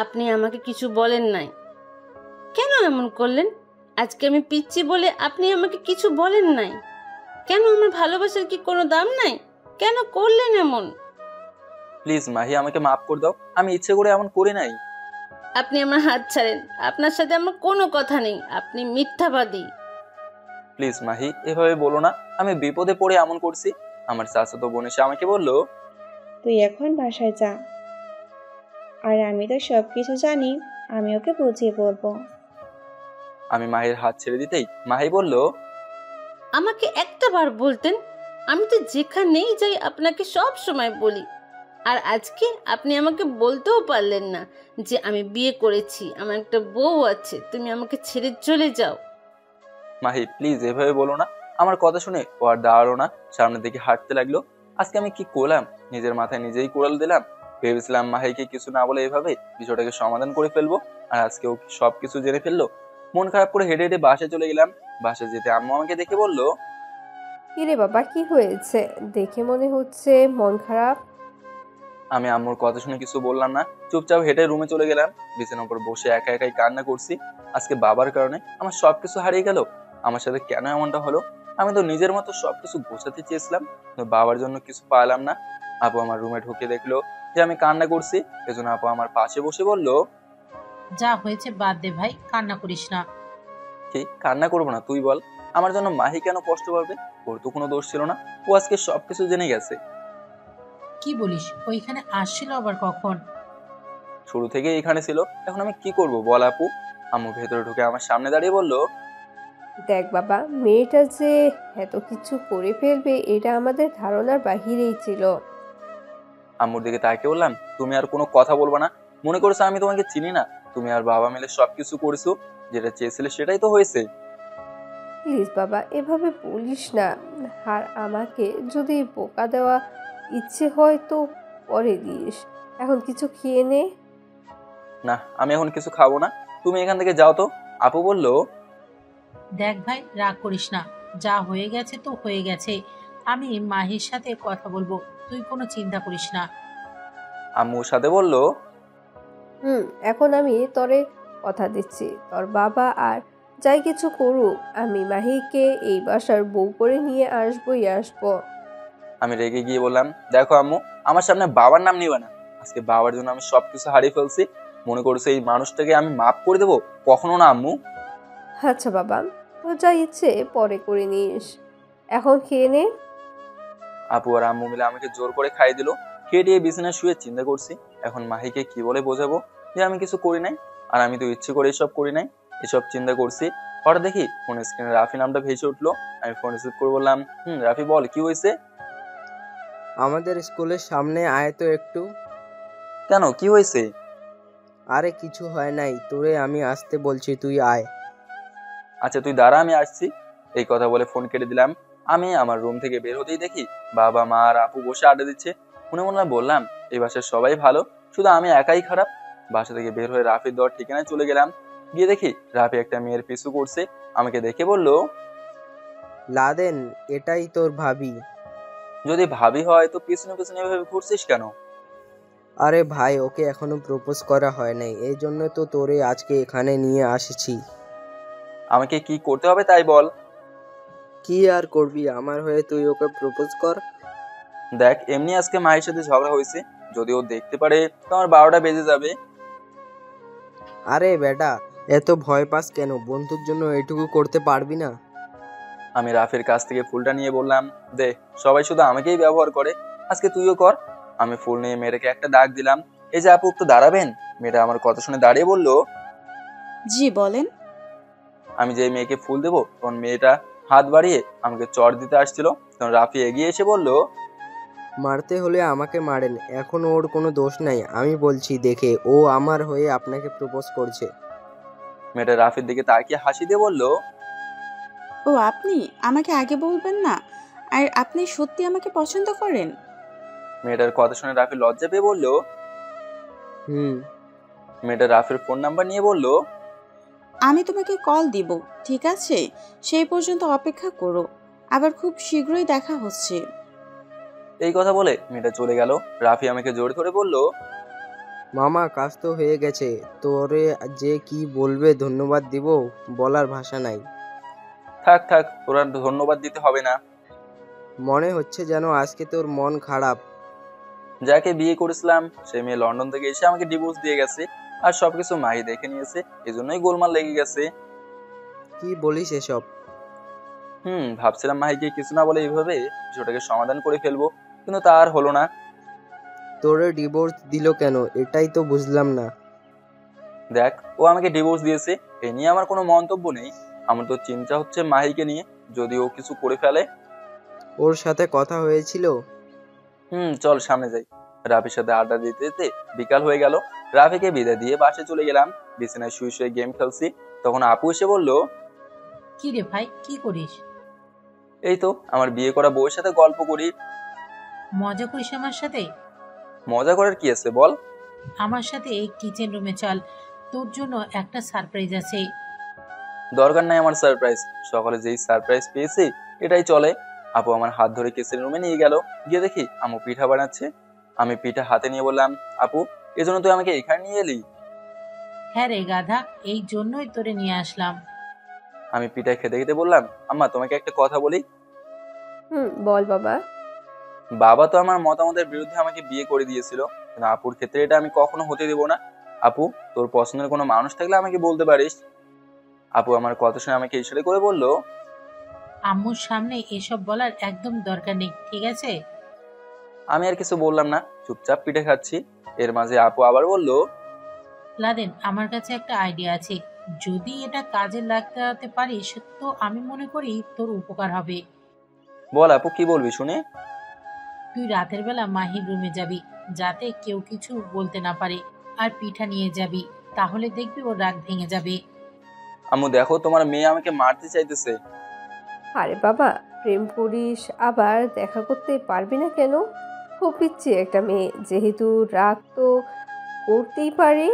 আপনি আমাকে কিছু বলেন নাই, কেন এমন করলেন? আজকে আমি পিচ্ছি বলে আপনি আমাকে কিছু বলেন নাই কেন? আমার ভালোবাসার কি কোনো দাম নাই? কেন করলেন এমন? প্লিজ মাহি আমাকে মাফ করে দাও, আমি ইচ্ছে করে এমন করি নাই। আপনি আমার হাত ছাড়েন, আপনার সাথে আমার কোনো কথা নেই, আপনি মিথ্যাবাদী। প্লিজ মাহি এভাবে বলো না, আমি বিপদে পড়ে এমন করছি। আমার চাচাতো বোন এসে আমাকে বলল, তুই এখন বাসায় যা, আর আমি তো সব কিছু জানি, আমি ওকে বুঝিয়ে বলবো। আমি মাহির হাত ছেড়ে দিতেই মাহি বলল, আমাকে একটা বার বলতেন, আমি তো যেখানেই যাই আপনাকে সব সময় বলি। আর আজকে আপনি আমাকে বলতেও পারলেন না যে আমি বিয়ে করেছি, আমার একটা বউ আছে, তুমি আমাকে ছেড়ে চলে যাও। মাহি প্লিজ এভাবে বলো না। আমার কথা শুনে ও আর দাঁড়ালো না, সামনের দিকে হাঁটতে লাগলো। আজকে আমি কি করলাম, নিজের মাথায় নিজেই কোড়াল দিলাম। ভেবেছিলাম মাহিকে কিছু না বলে এভাবে বিষয়টাকে সমাধান করে ফেলবো, আর আজকে ও সবকিছু জেনে ফেললো। মন খারাপ করে হেঁটে হেঁটে বাসায় চলে গেলাম। বাসায় যেতে আম্মু আমাকে দেখে বলল, কিরে বাবা, কি হয়েছে? দেখে মনে হচ্ছে মন খারাপ। আমি আম্মুর কথা শুনে কিছু বললাম না, চুপচাপ হেঁটে রুমে চলে গেলাম। বিছানার উপর বসে একা একাই কান্না করছি। আজকে বাবার কারণে আমার সবকিছু হারিয়ে গেল। আমার সাথে কেন এমনটা হলো? আমি তো নিজের মতো সবকিছু গোছাতে চেয়েছিলাম, কিন্তু বাবার জন্য কিছু পাইলাম না। আপু আমার রুমে ঢুকে দেখলো যে আমি কান্না করছি, এজন্য আপু আমার পাশে বসে বলল, যা হয়েছে বাদ দে ভাই, কান্না করিস না। কি কান্না করবো না? তুই বল, আমার জন্য মাহি কেন কষ্ট পাবে? ওর তো কোনো দোষ ছিল না, ও আজকে সবকিছু জেনে গেছে। কি বলিস? ওইখানে আসছিল আবার কখন? শুরু থেকে এখানে ছিল, এখন আমি কি করব বল আপু? আম্মু ভেতরে ঢুকে আমার সামনে দাঁড়িয়ে বলল, দেখ বাবা, মেয়েটা যে এত কিছু করে ফেলবে এটা আমাদের ধারণার বাহিরেই ছিল। আম্মুর দিকে তাকিয়ে বললাম, তুমি আর কোনো কথা বলবো না? মনে করছো আমি তোমাকে চিনি না? তুমি আর বাবা মিলে সবকিছু করেছো, যেটা চেয়েছিলে সেটাই তো হয়েছে। প্লিজ বাবা এভাবে বলিস না। আর আমাকে যদি বোকা দেওয়া ইচ্ছে হয় তো পরে দিস, এখন কিছু খেয়ে নে। না, আমি এখন কিছু খাবো না, তুমি এখান থেকে যাও তো। আপু বলল, দেখ ভাই, রাগ করিস না, যা হয়ে গেছে তো হয়ে গেছে। আমি মাহির সাথে কথা বলবো, তুই কোনো চিন্তা করিস না। আম্মুর সাথে বলল, এখন আমি তোরে কথা দিচ্ছি, তোর বাবা আর যাই কিছু করুক, আমি মাহিকে এই বাসার বউ করে নিয়ে আসবই আসবো। আমি রেগে গিয়ে বললাম, দেখো আম্মু, আমার সামনে বাবার নাম নিবে না। আজকে বাবার জন্য আমি সবকিছু হারিয়ে ফেলছি, মনে করছে এই মানুষটাকে আমি মাফ করে দেবো? কখনো না আম্মু। আচ্ছা বাবা, তোর যা ইচ্ছে পরে করে নিস, এখন খেয়ে নে। আপু আর আম্মু মিলে আমাকে জোর করে খাইয়ে দিল। খেয়ে দিয়ে বিছানায় শুয়ে চিন্তা করছি, এখন মাহিকে কি বলে বোঝাবো যে আমি কিছু করি নাই, আর আমি তো ইচ্ছে করে এসব করি নাই। এসব চিন্তা করছি, হঠাৎ দেখি ফোন স্ক্রিনে রাফি নামটা ভেসে উঠলো। আমি ফোন রিসিভ করে বললাম, রাফি বল, কি হয়েছে? আমাদের স্কুলের সামনে আয় তো একটু। কেন, কি হয়েছে? আরে কিছু হয় নাই, তোরে আমি আসতে বলছি, তুই আয়। আচ্ছা তুই দাঁড়া, আমি আসছি। এই কথা বলে ফোন কেটে দিলাম। আমি আমার রুম থেকে বের হতেই দেখি বাবা মা আর আপু বসে আড্ডা দিচ্ছে। মনে মনে বললাম, এই বাসার সবাই ভালো, শুধু আমি একাই খারাপ। বাসা থেকে বের হয়ে রাফির দেওয়ার ঠিকানায় চলে গেলাম। গিয়ে দেখি রাফি একটা মেয়ের পিছু করছে। আমাকে দেখে বলল, লাদেন, এটাই তোর ভাবি? যদি ভাবি হয় তো পিছনে পিছনে এভাবে ঘুরছিস কেন? আরে ভাই, ওকে এখনো প্রপোজ করা হয় নাই, এই জন্য তো তোরে আজকে এখানে নিয়ে আসছি। আমাকে কি করতে হবে তাই বল। কি আর করবি, আমার হয়ে তুই ওকে প্রপোজ কর। দেখ, এমনি আজকে মায়ের সাথে ঝগড়া হয়েছে, যদি ও দেখতে পারে তো আমার 12টা বেজে যাবে। আরে বেটা, এত ভয় পাস কেন? বন্ধুর জন্য এটুকু করতে পারবি না? আমি রাফির কাছ থেকে ফুলটা নিয়ে বললাম, দে, সবাই শুধু আমাকেই ব্যবহার করে, আজকে তুইও কর। আমি ফুল নিয়ে মেয়েটাকে একটা ডাক দিলাম, এই যে আপু, একটু দাঁড়াবেন? মেয়েটা আমার কথা শুনে দাঁড়িয়ে বলল, জি বলেন। আমি যে মেয়েকে ফুল দেবো তখন মেয়েটা হাত বাড়িয়ে আমাকে চড় দিতে আসছিল, তখন রাফি এগিয়ে এসে বলল, মারতে হলে আমাকে মারেন, এখন ওর কোনো দোষ নাই। আমি বলছি দেখে, ও আমার হয়ে আপনাকে প্রপোজ করছে। মেয়েটা রাফির দিকে তাকিয়ে হাসি দিয়ে বলল, ও আপনি আমাকে আগে বলবেন না? আর আপনি সত্যি আমাকে পছন্দ করেন? মেয়েটার কথা শুনে রাফি লজ্জা পেয়ে বলল, মেয়েটা রাফির ফোন নাম্বার নিয়ে বলল, আমি তোমাকে কল দিব, ঠিক আছে? সেই পর্যন্ত অপেক্ষা করো, আবার খুব শীঘ্রই দেখা হচ্ছে। এই কথা বলে মেয়েটা চলে গেল। রাফি আমাকে জোর ধরে বলল, মামা, কাজ তো হয়ে গেছে, তোরে যে কি বলবে ধন্যবাদ দিব, বলার ভাষা নাই। থাক থাক, তোরা ধন্যবাদ দিতে হবে না। মনে হচ্ছে যেন আজকে তোর মন খারাপ। যাকে বিয়ে করেছিলাম সে মেয়ে লন্ডন থেকে এসে আমাকে ডিভোর্স দিয়ে গেছে, আর সবকিছু মাহি দেখে নিয়েছে, এজন্যই গোলমাল লেগে গেছে। কি বলিস এসব? ভাবছিলাম মাহিকে কিছু না বলে এইভাবে বিষয়টাকে সমাধান করে ফেলবো, কিন্তু তা আর হলো না। তোরে ডিভোর্স দিল কেন, এটাই তো বুঝলাম না। দেখ, ও আমাকে ডিভোর্স দিয়েছে, এ নিয়ে আমার কোনো মন্তব্য নেই। আমার তো চিন্তা হচ্ছে মাহিকে নিয়ে, যদি ও কিছু করে ফেলে। ওর সাথে কথা হয়েছিল? চল সামনে যাই। রাফির সাথে আড্ডা দিতে দিতে বিকাল হয়ে গেল। রাফিকে বিদায় দিয়ে বাসে চলে গেলাম। বিছানায় শুয়ে শুয়ে গেম খেলছি, তখন আপু এসে বলল, কি রে ভাই, কি করিস? এই তো আমার বিয়ে করা বউয়ের সাথে গল্প করি। মজা করিস আমার সাথে? মজা করার কি আছে বল। আমার সাথে এই কিচেন রুমে চল, তোর জন্য একটা সারপ্রাইজ আছে। দরকার নাই আমার সারপ্রাইজ, সকালে যেই সারপ্রাইজ পেয়েছি এটাই চলে। আপু আমার হাত ধরে কিচেন রুমে নিয়ে গেল। গিয়ে দেখি আম্মু পিঠা বানাচ্ছে। আমি পিঠা হাতে নিয়ে বললাম, আপু, এজন্য তুই আমাকে এখানে নিয়ে এলি? হ্যাঁ রে গাধা, এই জন্যই তোরে নিয়ে আসলাম। আমি পিঠা খেতে খেতে বললাম, আম্মা তোমাকে একটা কথা বলি। বল বাবা। বাবা তো আমার মতামতের বিরুদ্ধে আমাকে বিয়ে করে দিয়েছিল, কিন্তু আপুর ক্ষেত্রে এটা আমি কখনো হতে দেব না। আপু, তোর পছন্দের কোনো মানুষ থাকলে আমাকে বলতে পারিস। আপু আমার কথা শুনে আমাকে ইশারা করে বলল, আম্মুর সামনে এসব বলার একদম দরকার নেই, ঠিক আছে? আমি আর কিছু বললাম না, চুপচাপ পিঠে খাচ্ছি। এর মাঝে আপু আবার বলল, লাদেন, আমার কাছে একটা আইডিয়া আছে, যদি এটা কাজে লাগাতে পারিস তো আমি মনে করি তোর উপকার হবে। বল আপু, কি বলবি শুনে। তুই রাতের বেলা মাহির রুমে যাবি, যাতে কেউ কিছু বলতে না পারে, আর পিঠা নিয়ে যাবি। তাহলে দেখবি ওর রাগ ভেঙে যাবে। আম্মু দেখো, তোমার মেয়ে আমাকে মারতে চাইতেছে। আরে বাবা, প্রেম করিস আবার দেখা করতে পারবি না কেন? খুব পিচ্ছি একটা মেয়ে, যেহেতু রাগ তো করতেই পারে।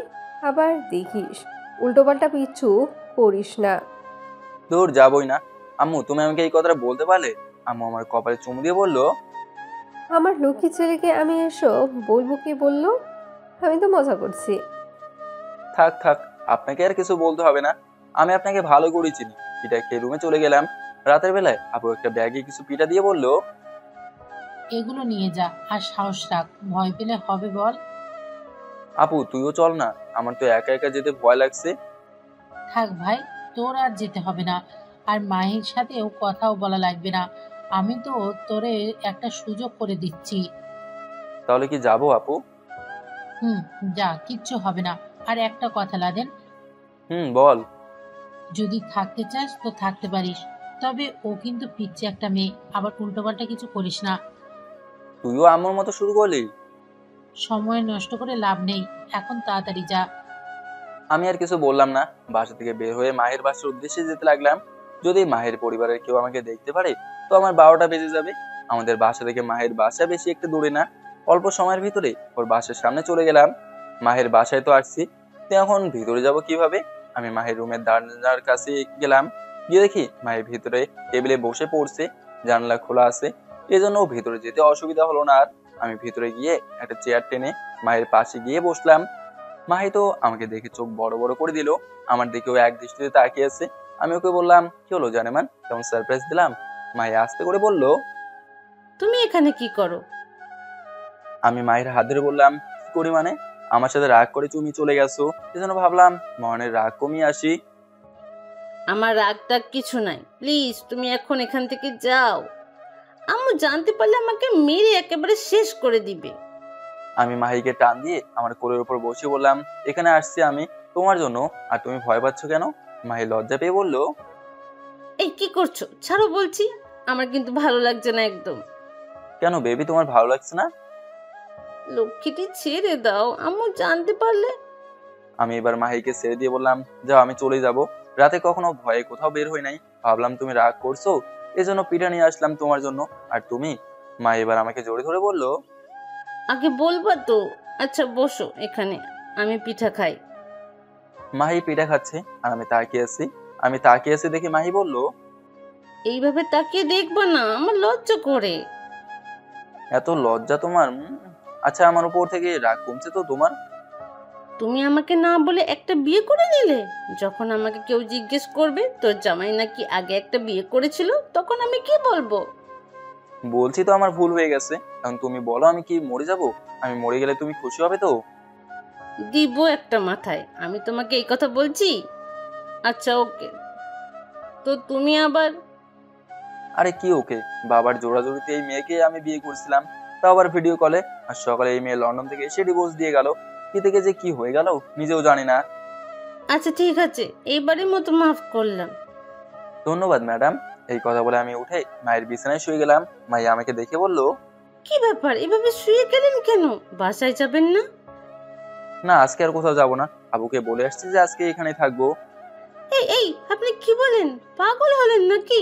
আবার দেখিস উল্টোপাল্টা পিচ্ছু করিস না। দূর, যাবই না। আম্মু তুমি আমাকে এই কথাটা বলতে পারলে? আম্মু আমার কপালে চুমু দিয়ে বলল, আমার লক্ষ্মী ছেলেকে আমি এসব বলবো? কে বললো? আমি তো মজা করছি। থাক থাক, আপনাকে আর কিছু বলতে হবে না। আমি আপনাকে ভালো করে চিনি। পিঠা খেয়ে রুমে চলে গেলাম। রাতের বেলায় আপু একটা ব্যাগে কিছু পিঠা দিয়ে বলল, এগুলো নিয়ে যা, আর সাহস রাখ, ভয় পেলে হবে বল। আপু তুইও চল না, আমার তো একা একা যেতে ভয় লাগছে। থাক ভাই, তোর আর যেতে হবে না, আর মায়ের সাথেও কথাও বলা লাগবে না। আমি তো তোরে একটা সুযোগ করে দিচ্ছি। তাহলে কি যাবো আপু? যা, কিচ্ছু হবে না। আর একটা কথা লাদেন, বল। যদি থাকতে চাস তো থাকতে পারিস, তবে ও কিন্তু পিচ্ছে একটা মেয়ে, আবার উল্টোপাল্টা কিছু করিস না। তুইও আমার মতো শুরু করলি? সময় নষ্ট করে লাভ নেই, এখন তাড়াতাড়ি যা। আমি আর কিছু বললাম না। বাসা থেকে বের হয়ে মাহের বাসার উদ্দেশ্যে যেতে লাগলাম। যদি মাহের পরিবারের কেউ আমাকে দেখতে পারে তো আমার 12টা বেজে যাবে। আমাদের বাসা থেকে মাহের বাসা বেশি একটা দূরে না, অল্প সময়ের ভিতরে ওর বাসার সামনে চলে গেলাম। মাহের বাসায় তো আসছি, তো এখন ভিতরে যাব কিভাবে? আমি মাহের রুমের দরজার কাছে গেলাম। গিয়ে দেখি মায়ের ভিতরে টেবিলে বসে পড়ছে, জানলা খোলা আছে, এজন্য ভিতরে যেতে অসুবিধা হলো না। আর আমি ভিতরে গিয়ে একটা চেয়ার টেনে মায়ের পাশে গিয়ে বসলাম। মাহি তো আমাকে দেখে চোখ বড় বড় করে দিল, আমার দিকেও এক দৃষ্টিতে তাকিয়ে আছে। আমি ওকে বললাম, কি হলো জানেমান, কেমন সারপ্রাইজ দিলাম? মাহি আস্তে করে বলল, তুমি এখানে কি করো? আমি মায়ের হাত ধরে বললাম, কি করি মানে? আমার সাথে রাগ করে তুমি চলে গেছো, এজন্য ভাবলাম মনের রাগ কমিয়ে আসি। আমার রাগটা কিছু নাই, প্লিজ তুমি এখন এখান থেকে যাও। আম্মু জানতে পারলে আমাকে মেরে একেবারে শেষ করে দিবে। আমি মাহিকে টান দিয়ে আমার কোলের উপর বসে বললাম, এখানে আসছি আমি তোমার জন্য, আর তুমি ভয় পাচ্ছ কেন? মাহি লজ্জা পেয়ে বলল, এই কি করছো? ছাড়ো বলছি, আমার কিন্তু ভালো লাগছে না একদম। কেন বেবি, তোমার ভালো লাগছে না? লক্ষ্মীটি ছেড়ে দাও, আম্মু জানতে পারলে। আমি এবার মাহিকে ছেড়ে দিয়ে বললাম, যাও আমি চলে যাব। রাতে কখনো ভয়ে কোথাও বের হই নাই, ভাবলাম তুমি রাগ করছো, এজন্য পিঠা নিয়ে আসলাম তোমার জন্য। আর তুমি? মা এবার আমাকে জড়ে ধরে বলল, আগে বলবা তো। আচ্ছা বসো এখানে, আমি পিঠা খাই। মাহি পিঠা খাচ্ছে আর আমি তাকিয়ে আছি দেখে মাহি বলল, এইভাবে তাকিয়ে দেখবা না, আমার লজ্জা করে। এত লজ্জা তোমার? আচ্ছা, আমার উপর থেকে রাগ কমছে তো তোমার? তুমি আমাকে না বলে একটা বিয়ে করে নিলে। যখন আমাকে কেউ জিজ্ঞেস করবে তোর জামাই নাকি আগে একটা বিয়ে করেছিল, তখন আমি কি বলবো? বলছি তো আমার ভুল হয়ে গেছে, এখন তুমি বলো আমি কি মরে যাব? আমি মরে গেলে তুমি খুশি হবে তো? দিব একটা মাথায়, আমি তোমাকে এই কথা বলছি? আচ্ছা ওকে, তো তুমি আবার? আরে কি ওকে, বাবার জোড়াজোড়িতে এই মেয়েকে আমি বিয়ে করছিলাম, তাও আবার ভিডিও কলে। আর সকালে এই মেয়ে লন্ডন থেকে এসে ডিভোর্স দিয়ে গেল। কি থেকে যে কি হয়ে গেল নিজেও জানি না। আচ্ছা ঠিক আছে, এইবারের মতো মাফ করলাম। ধন্যবাদ ম্যাডাম। এই কথা বলে আমি উঠে মায়ের বিছানায় শুয়ে গেলাম। মাইয়া আমাকে দেখে বলল, কি ব্যাপার, এভাবে শুয়ে গেলেন কেন? বাসায় যাবেন না? না, আজকে আর কোথাও যাব না। আবুকে বলে আসছি যে আজকে এখানেই থাকবো। এই আপনি কি বলেন? পাগল হলেন নাকি?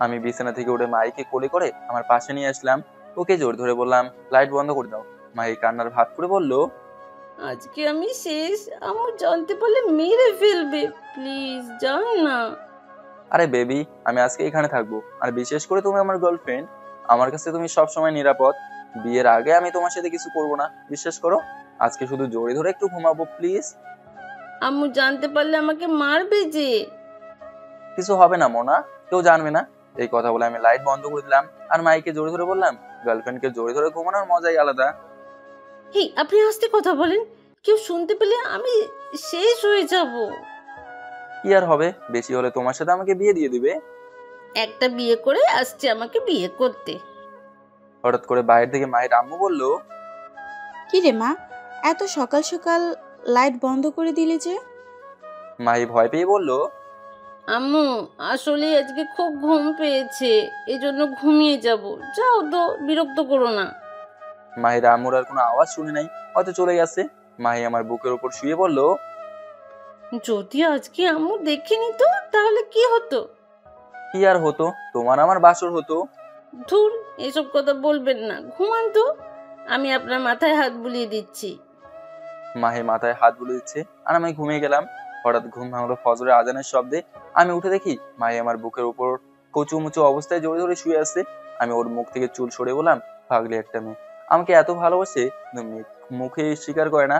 আমি বিছানা থেকে উঠে মাইকে কোলে করে আমার পাশে নিয়ে আসলাম। ওকে জোর ধরে বললাম, লাইট বন্ধ করে দাও। মাই কান্নার ভাত করে বলল, আজকে আমি শেষ, আমার জানতে পারলে মেরে ফেলবে, প্লিজ যান না। আরে বেবি, আমি আজকে এখানে থাকবো, আর বিশেষ করে তুমি আমার গার্লফ্রেন্ড, আমার কাছে তুমি সব সময় নিরাপদ। বিয়ের আগে আমি তোমার সাথে কিছু করব না, বিশ্বাস করো। আজকে শুধু জড়িয়ে ধরে একটু ঘুমাবো প্লিজ। আম্মু জানতে পারলে আমাকে মারবে যে। কিছু হবে না মোনা, কেউ জানবে না। এই কথা বলে আমি লাইট বন্ধ করে দিলাম আর মাইকে জড়িয়ে ধরে বললাম, গার্লফ্রেন্ডকে জড়িয়ে ধরে ঘুমানোর মজাই আলাদা। এই আপনি আস্তে কথা বলেন, কেউ শুনতে পেলে আমি শেষ হয়ে যাব। কি আর হবে, বেশি হলে তোমার সাথে আমাকে বিয়ে দিয়ে দিবে। একটা বিয়ে করে আসছে আমাকে বিয়ে করতে। হঠাৎ করে বাইরে থেকে মায়ের আম্মু বলল, কি রে মা, এত সকাল সকাল লাইট বন্ধ করে দিলি যে? মাই ভয় পেয়ে বলল, আম্মু আসলে আজকে খুব ঘুম পেয়েছে, এজন্য ঘুমিয়ে যাব। যাও তো, বিরক্ত করো না। মাহির আম্মুর আর কোনো আওয়াজ শুনে নাই, হয়তো চলে গেছে। মাহি আমার বুকের উপর শুয়ে বলল, যদি আজকে আম্মু দেখে নিত তাহলে কি হতো? কি আর হতো, তোমার আমার বাসর হতো। ধুর, এসব কথা বলবেন না, ঘুমান তো, আমি আপনার মাথায় হাত বুলিয়ে দিচ্ছি। মাহি মাথায় হাত বুলিয়ে দিচ্ছে আর আমি ঘুমিয়ে গেলাম। হঠাৎ ঘুম ভাঙলো ফজরের আজানের শব্দে। আমি উঠে দেখি মাহি আমার বুকের উপর কচুমুচু অবস্থায় জড়ে ধরে শুয়ে আছে। আমি ওর মুখ থেকে চুল সরে বললাম, পাগলি একটা মেয়ে, আমাকে এত ভালোবাসে মুখে স্বীকার করে না।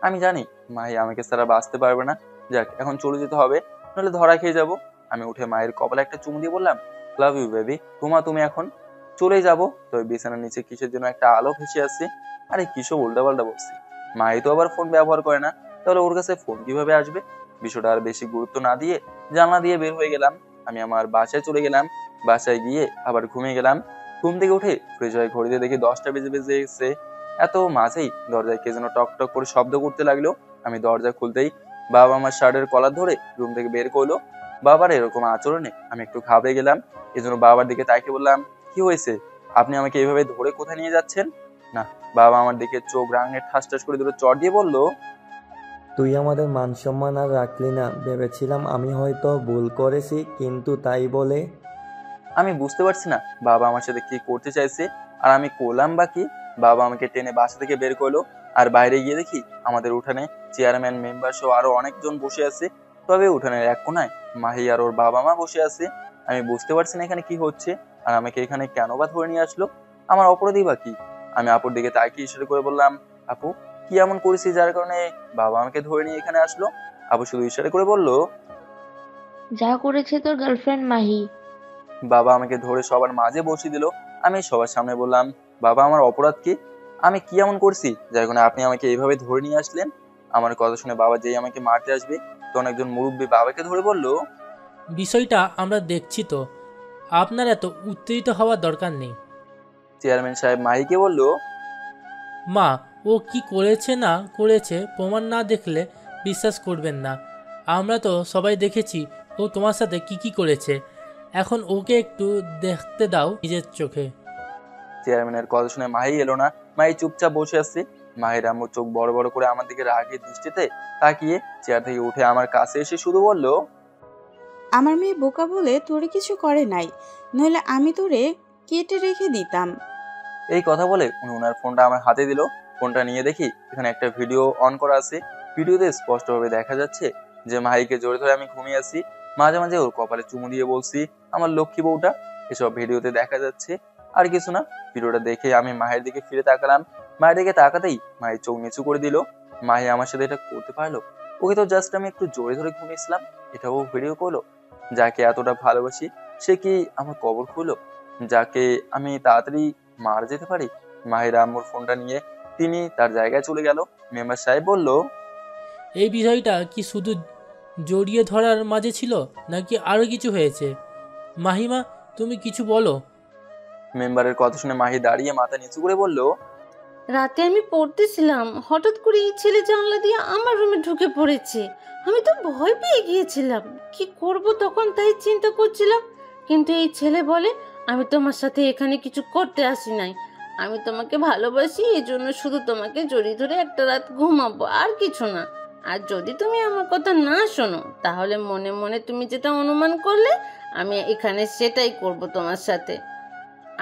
আমি জানি মাহি আমাকে ছাড়া বাঁচতে পারবে না। যাক, এখন চলে যেতে হবে, নাহলে ধরা খেয়ে যাবো। আমি উঠে মায়ের কপালে একটা চুমু দিয়ে বললাম, লাভ ইউ বেবি, ঘুমা তুমি, এখন চলে যাবো। তবে বিছানার নিচে কিসের জন্য একটা আলো ভেসে আসছে। আরে কিসব উল্টাপাল্টা বলছি, মাই তো আবার ফোন ব্যবহার করে না, তাহলে ওর কাছে ফোন কিভাবে আসবে? বিষয়টা আর বেশি গুরুত্ব না দিয়ে জানলা দিয়ে বের হয়ে গেলাম। আমি আমার বাসায় চলে গেলাম। বাসায় গিয়ে আবার ঘুমিয়ে গেলাম। ঘুম থেকে উঠে ফ্রেশ হয়ে ঘড়িতে দেখি 10টা বেজে বেজে এসে। এত মাঝেই দরজায় কে যেন টক টক করে শব্দ করতে লাগলো। আমি দরজা খুলতেই বাবা আমার শার্টের কলার ধরে রুম থেকে বের করলো। বাবার এরকম আচরণে আমি একটু ঘাবড়ে গেলাম। এজন্য বাবার দিকে তাকিয়ে বললাম, কি হয়েছে? আপনি আমাকে এইভাবে ধরে কোথায় নিয়ে যাচ্ছেন? না। বাবা আমার দিকে চোখ রাঙে ঠাস ঠাস করে দুটো চড় দিয়ে বলল, তুই আমাদের মান সম্মান আর রাখলি না। ভেবেছিলাম আমি হয়তো ভুল করেছি, কিন্তু তাই বলে? আমি বুঝতে পারছি না বাবা আমার সাথে কি করতে চাইছে আর আমি করলাম বা কি। বাবা আমাকে টেনে বাসা থেকে বের করলো আর বাইরে গিয়ে দেখি আমাদের উঠানে চেয়ারম্যান, মেম্বার সহ আরো অনেকজন বসে আছে। তবে উঠানের এক কোনায় মাহি আর ওর বাবা মা বসে আছে। আমি বুঝতে পারছি না এখানে কি হচ্ছে আর আমাকে এখানে কেন বা ধরে নিয়ে আসলো। আমার অপরাধী বা কি? আমি আপুর দিকে তাকিয়ে ইশারা করে বললাম, আপু, কি এমন করেছি যার কারণে বাবা আমাকে ধরে নিয়ে এখানে আসলো? আপু শুধু ইশারা করে বলল, যা করেছে তোর গার্লফ্রেন্ড মাহি। বাবা আমাকে ধরে সবার মাঝে বসিয়ে দিল। আমি সবার সামনে বললাম, বাবা, আমার অপরাধ কি? আমি কি এমন করছি যার কারণে আপনি আমাকে এইভাবে ধরে নিয়ে আসলেন? আমার কথা শুনে বাবা যেই আমাকে মারতে আসবে তখন একজন মুরব্বী বাবাকে ধরে বলল, বিষয়টা আমরা দেখছি তো, আপনার এত উত্তেজিত হওয়ার দরকার নেই। চেয়ারম্যান সাহেব মাহিকে বলল, মা, ও কি করেছে না করেছে প্রমাণ না দেখলে বিশ্বাস করবেন না। আমরা তো সবাই দেখেছি ও তোমার সাথে কি কি করেছে। এখন ওকে একটু দেখতে দাও নিজের চোখে। চেয়ারম্যানের কথা শুনে মাহি এলো না। মাহি চুপচাপ বসে আছে। মাহির আম্মু চোখ বড় বড় করে আমার দিকে রাগের দৃষ্টিতে তাকিয়ে চেয়ার থেকে উঠে আমার কাছে এসে শুধু বলল, আমার মেয়ে বোকা বলে তোরে কিছু করে নাই, নইলে আমি তোরে কেটে রেখে দিতাম। এই কথা বলে উনি ওনার ফোনটা আমার হাতে দিল। ফোনটা নিয়ে দেখি এখানে একটা ভিডিও অন করা আছে। ভিডিওতে স্পষ্টভাবে দেখা যাচ্ছে যে মাহিকে জড়িয়ে ধরে আমি ঘুমিয়ে আছি। মাঝে মাঝে ওর কপালে চুমু দিয়ে বলছি, আমার লক্ষ্মী বউটা। এসব ভিডিওতে দেখা যাচ্ছে। আর কিছু না। ভিডিওটা দেখে আমি মাহির দিকে ফিরে তাকালাম। মায়ের দিকে তাকাতেই মায়ের চোখ নিচু করে দিল। মাহি আমার সাথে এটা করতে পারলো? ওকে তো জাস্ট আমি একটু জোরে ধরে ঘুমিয়েছিলাম, এটাও ভিডিও করলো। যাকে এতটা ভালোবাসি সে কি আমার কবর খুলো? যাকে আমি তাড়াতাড়ি মারা যেতে পারি? মাহির আম্মুর ফোনটা নিয়ে তিনি তার জায়গায় চলে গেল। মেম্বার সাহেব বলল, এই বিষয়টা কি শুধু জড়িয়ে ধরার মাঝে ছিল নাকি আরও কিছু হয়েছে? মাহিমা, তুমি কিছু বলো। মেম্বারের কথা শুনে মাহি দাঁড়িয়ে মাথা নিচু করে বলল, রাতে আমি পড়তেছিলাম, হঠাৎ করে এই ছেলে জানলা দিয়ে আমার রুমে ঢুকে পড়েছে। আমি তো ভয় পেয়ে গিয়েছিলাম, কি করব তখন তাই চিন্তা করছিলাম। কিন্তু এই ছেলে বলে, আমি তোমার সাথে এখানে কিছু করতে আসি নাই, আমি তোমাকে ভালোবাসি, এই জন্য শুধু তোমাকে জড়িয়ে ধরে একটা রাত ঘুমাবো, আর কিছু না। আর যদি তুমি আমার কথা না শোনো তাহলে মনে মনে তুমি যেটা অনুমান করলে আমি এখানে সেটাই করব তোমার সাথে।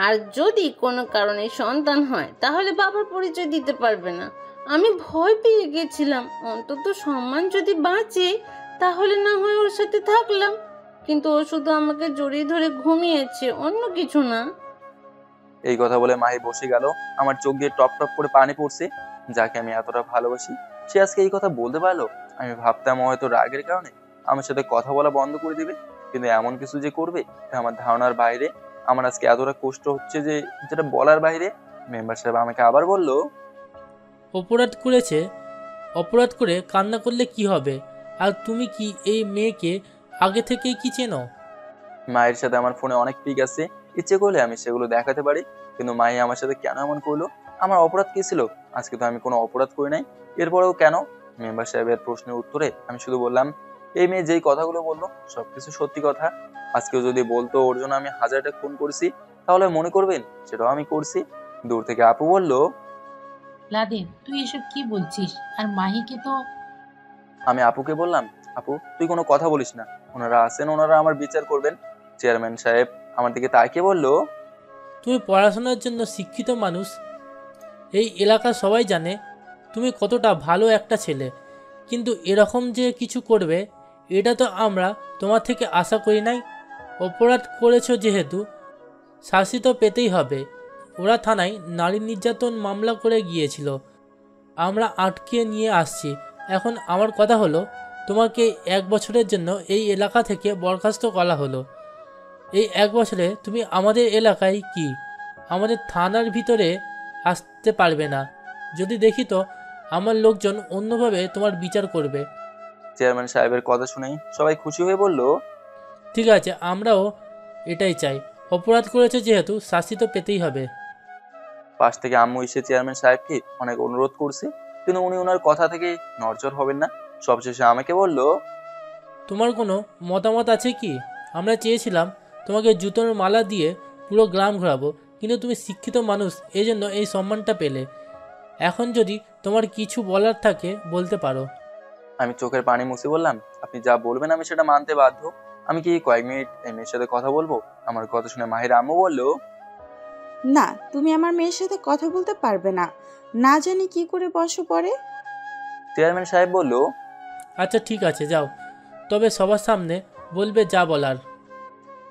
আর যদি কোনো কারণে সন্তান হয় তাহলে বাবার পরিচয় দিতে পারবে না। আমি ভয় পেয়ে গেছিলাম, অন্তত সম্মান যদি বাঁচে তাহলে না হয় ওর সাথে থাকলাম, কিন্তু ও শুধু আমাকে জড়িয়ে ধরে ঘুমিয়েছে, অন্য কিছু না। এই কথা বলে মাহি বসে গেল। আমার চোখ দিয়ে টপ টপ করে পানি পড়ছে। যাকে আমি এতটা ভালোবাসি সে আজকে এই কথা বলতে পারলো। আমি ভাবতাম হয়তো রাগের কারণে আমার সাথে কথা বলা বন্ধ করে দিবে, কিন্তু এমন কিছু যে করবে এটা আমার ধারণার বাইরে। আমার আজকে এতটা কষ্ট হচ্ছে যে যেটা বলার বাইরে। মেম্বার সাহেব আমাকে আবার বলল, অপরাধ করেছে, অপরাধ করে কান্না করলে কি হবে? আর তুমি কি এই মেয়েকে আগে থেকেই কি চেনো? মায়ের সাথে আমার ফোনে অনেক পিক আছে, ইচ্ছে করলে আমি সেগুলো দেখাতে পারি, কিন্তু মাই আমার সাথে কেন এমন করলো? আমার অপরাধ কি ছিল? আজকে তো আমি কোনো অপরাধ করি নাই, এরপরেও কেন? মেম্বার সাহেবের প্রশ্নের উত্তরে আমি শুধু বললাম, এই মেয়ে যেই কথাগুলো বললো সবকিছু সত্যি কথা। আজকেও যদি বলতো ওর জন্য আমি 1000টা খুন করছি তাহলে মনে করবেন সেটাও আমি করছি। দূর থেকে আপু বলল, লাদেন, তুই এসব কি বলছিস? আর মাহিকে তো... আমি আপুকে বললাম, আপু তুই কোনো কথা বলিস না, ওনারা আছেন, ওনারা আমার বিচার করবেন। চেয়ারম্যান সাহেব আমার দিকে তাকিয়ে বলল, তুমি পড়াশোনার জন্য শিক্ষিত মানুষ, এই এলাকার সবাই জানে তুমি কতটা ভালো একটা ছেলে, কিন্তু এরকম যে কিছু করবে এটা তো আমরা তোমার থেকে আশা করি নাই। অপরাধ করেছো যেহেতু শাস্তি তো পেতেই হবে। ওরা থানায় নারী নির্যাতন মামলা করে গিয়েছিল, আমরা আটকে নিয়ে আসছি। এখন আমার কথা হলো, তোমাকে 1 বছরের জন্য এই এলাকা থেকে বরখাস্ত করা হলো। এই 1 বছরে তুমি আমাদের এলাকায় কি আমাদের থানার ভিতরে আসতে পারবে না। যদি দেখি তো আমার লোকজন অন্যভাবে তোমার বিচার করবে। চেয়ারম্যান সাহেবের কথা শুনেই সবাই খুশি হয়ে বলল, ঠিক আছে, আমরাও এটাই চাই। অপরাধ করেছে যেহেতু শাস্তি তো পেতেই হবে। পাশ থেকে আম্মু এসে চেয়ারম্যান সাহেবকে অনেক অনুরোধ করছে, কিন্তু উনি ওনার কথা থেকে নড়চড় হবেন না। সবশেষে আমাকে বলল, তোমার কোনো মতামত আছে কি? আমরা চেয়েছিলাম তোমাকে জুতোর মালা দিয়ে পুরো গ্রাম ঘোরাবো, কিন্তু তুমি শিক্ষিত মানুষ, এই জন্য এই সম্মানটা পেলে। এখন যদি তোমার কিছু বলার থাকে বলতে পারো। আমি চোখের পানি মুছে বললাম, আপনি যা বলবেন আমি সেটা মানতে বাধ্য। আমি কি কয়েক মিনিট এই মেয়ের সাথে কথা বলবো? আমার কথা শুনে মাহির আম্মু বলল, না, তুমি আমার মেয়ের সাথে কথা বলতে পারবে না, না জানি কি করে বসো পরে। চেয়ারম্যান সাহেব বলল, আচ্ছা ঠিক আছে, যাও, তবে সবার সামনে বলবে যা বলার।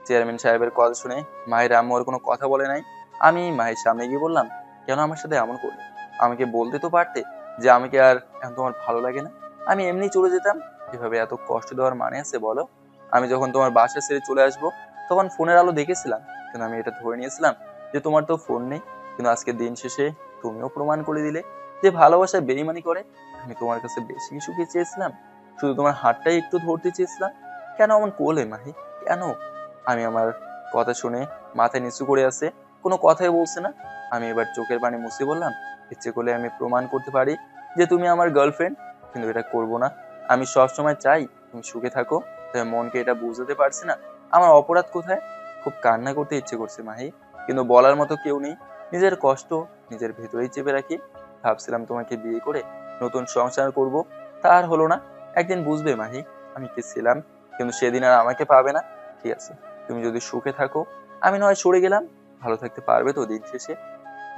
চেয়ারম্যান সাহেবের কথা শুনে মাহির আম্মু আর কোনো কথা বলে নাই। আমি মাহির সামনে গিয়ে বললাম, কেন আমার সাথে এমন করলে? আমাকে বলতে তো পারতে যে আমাকে আর এখন তোমার ভালো লাগে না, আমি এমনি চলে যেতাম। এভাবে এত কষ্ট দেওয়ার মানে আছে বলো? আমি যখন তোমার বাসা ছেড়ে চলে আসবো তখন ফোনের আলো দেখেছিলাম, কিন্তু আমি এটা ধরে নিয়েছিলাম যে তোমার তো ফোন নেই। কিন্তু আজকে দিন শেষে তুমিও প্রমাণ করে দিলে যে ভালোবাসা বেইমানি করে। আমি তোমার কাছে বেশি কিছু কি চেয়েছিলাম? শুধু তোমার হাতটাই একটু ধরতে চেয়েছিলাম। কেন এমন করলে মাহি, কেন? আমি আমার কথা শুনে মাথায় নিচু করে আছে, কোনো কথাই বলছে না। আমি এবার চোখের পানি মুছে বললাম, ইচ্ছে করলে আমি প্রমাণ করতে পারি যে তুমি আমার গার্লফ্রেন্ড, কিন্তু এটা করবো না। আমি সবসময় চাই তুমি সুখে থাকো, তবে মনকে এটা বুঝতে পারছি না আমার অপরাধ কোথায়। খুব কান্না করতে ইচ্ছে করছে মাহি, কিন্তু বলার মতো কেউ নেই। নিজের কষ্ট নিজের ভেতরেই চেপে রাখি। ভাবছিলাম তোমাকে বিয়ে করে নতুন সংসার করব, তা আর হলো না। একদিন বুঝবে মাহি আমি কি ছিলাম, কিন্তু সেদিন আর আমাকে পাবে না। ঠিক আছে, তুমি যদি সুখে থাকো, আমি নয় সরে গেলাম, ভালো থাকতে পারবে তো দিন শেষে?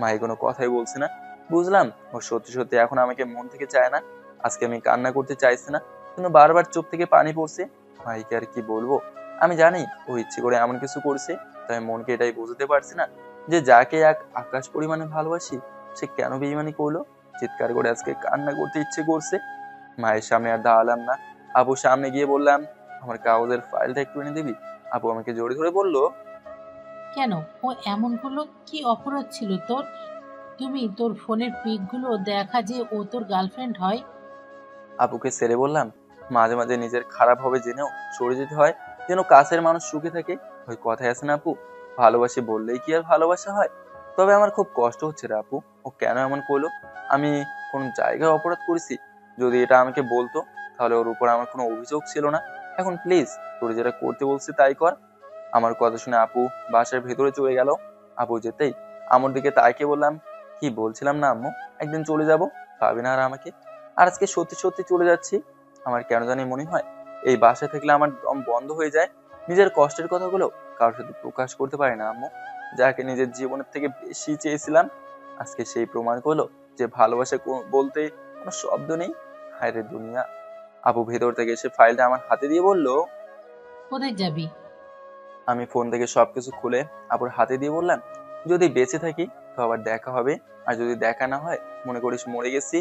মাহি কোনো কথাই বলছে না। বুঝলাম ও সত্যি সত্যি এখন আমাকে মন থেকে চায় না। আজকে আমি কান্না করতে চাইছি না, কিন্তু বারবার চোখ থেকে পানি পড়ছে। মাহিকে আর কি বলবো? আমি জানি ও ইচ্ছে করে এমন কিছু করছে, তাই মনকে এটাই বুঝতে পারছি না যে যাকে এক আকাশ পরিমাণে ভালোবাসি সে কেন বেইমানি করলো। চিৎকার করে আজকে কান্না করতে ইচ্ছে করছে। মায়ের সামনে আর দাঁড়ালাম না, আপুর সামনে গিয়ে বললাম, আমার কাগজের ফাইলটা একটু এনে দিবি? আপু আমাকে জড়ি ধরে বলল, কেন ও এমন করলো? কি অপরাধ ছিল তোর? তুমি তোর ফোনের পিকগুলো দেখা যে ও তোর গার্লফ্রেন্ড হয়। আপুকে ছেড়ে বললাম, মাঝে মাঝে নিজের খারাপ হবে জেনেও সরে যেতে হয়, যেন কাছের মানুষ সুখে থাকে। ওই কথাই আছে না আপু, ভালোবাসি বললেই কি আর ভালোবাসা হয়? তবে আমার খুব কষ্ট হচ্ছে রে আপু, ও কেন এমন করলো? আমি কোন জায়গায় অপরাধ করেছি? যদি এটা আমাকে বলতো তাহলে ওর উপর আমার কোনো অভিযোগ ছিল না। এখন প্লিজ তোর যেটা করতে বলছি তাই কর। আমার কথা শুনে আপু বাসার ভেতরে চলে গেল। আপু যেতেই আমার দিকে তাকিয়ে বললাম, কি বলছিলাম না আম্মু, একদিন চলে যাব, পাবে না আর আমাকে। আর আজকে সত্যি সত্যি চলে যাচ্ছি। আমার কেন জানি মনে হয় এই বাসায় থাকলে আমার দম বন্ধ হয়ে যায়। নিজের কষ্টের কথাগুলো কারোর সাথে প্রকাশ করতে পারি না আম্মু, যাকে নিজের জীবনের থেকে বেশি চেয়েছিলাম। আজকে সেই প্রমাণ করলো যে ভালোবাসা বলতে কোনো শব্দ নেই। হায় রে দুনিয়া। আপু ভেতর থেকে এসে ফাইলটা আমার হাতে দিয়ে বলল, কোথায় যাবি? আমি ফোন থেকে সবকিছু খুলে আপুর হাতে দিয়ে বললাম, যদি বেঁচে থাকি তো আবার দেখা হবে, আর যদি দেখা না হয় মনে করিস মরে গেছি।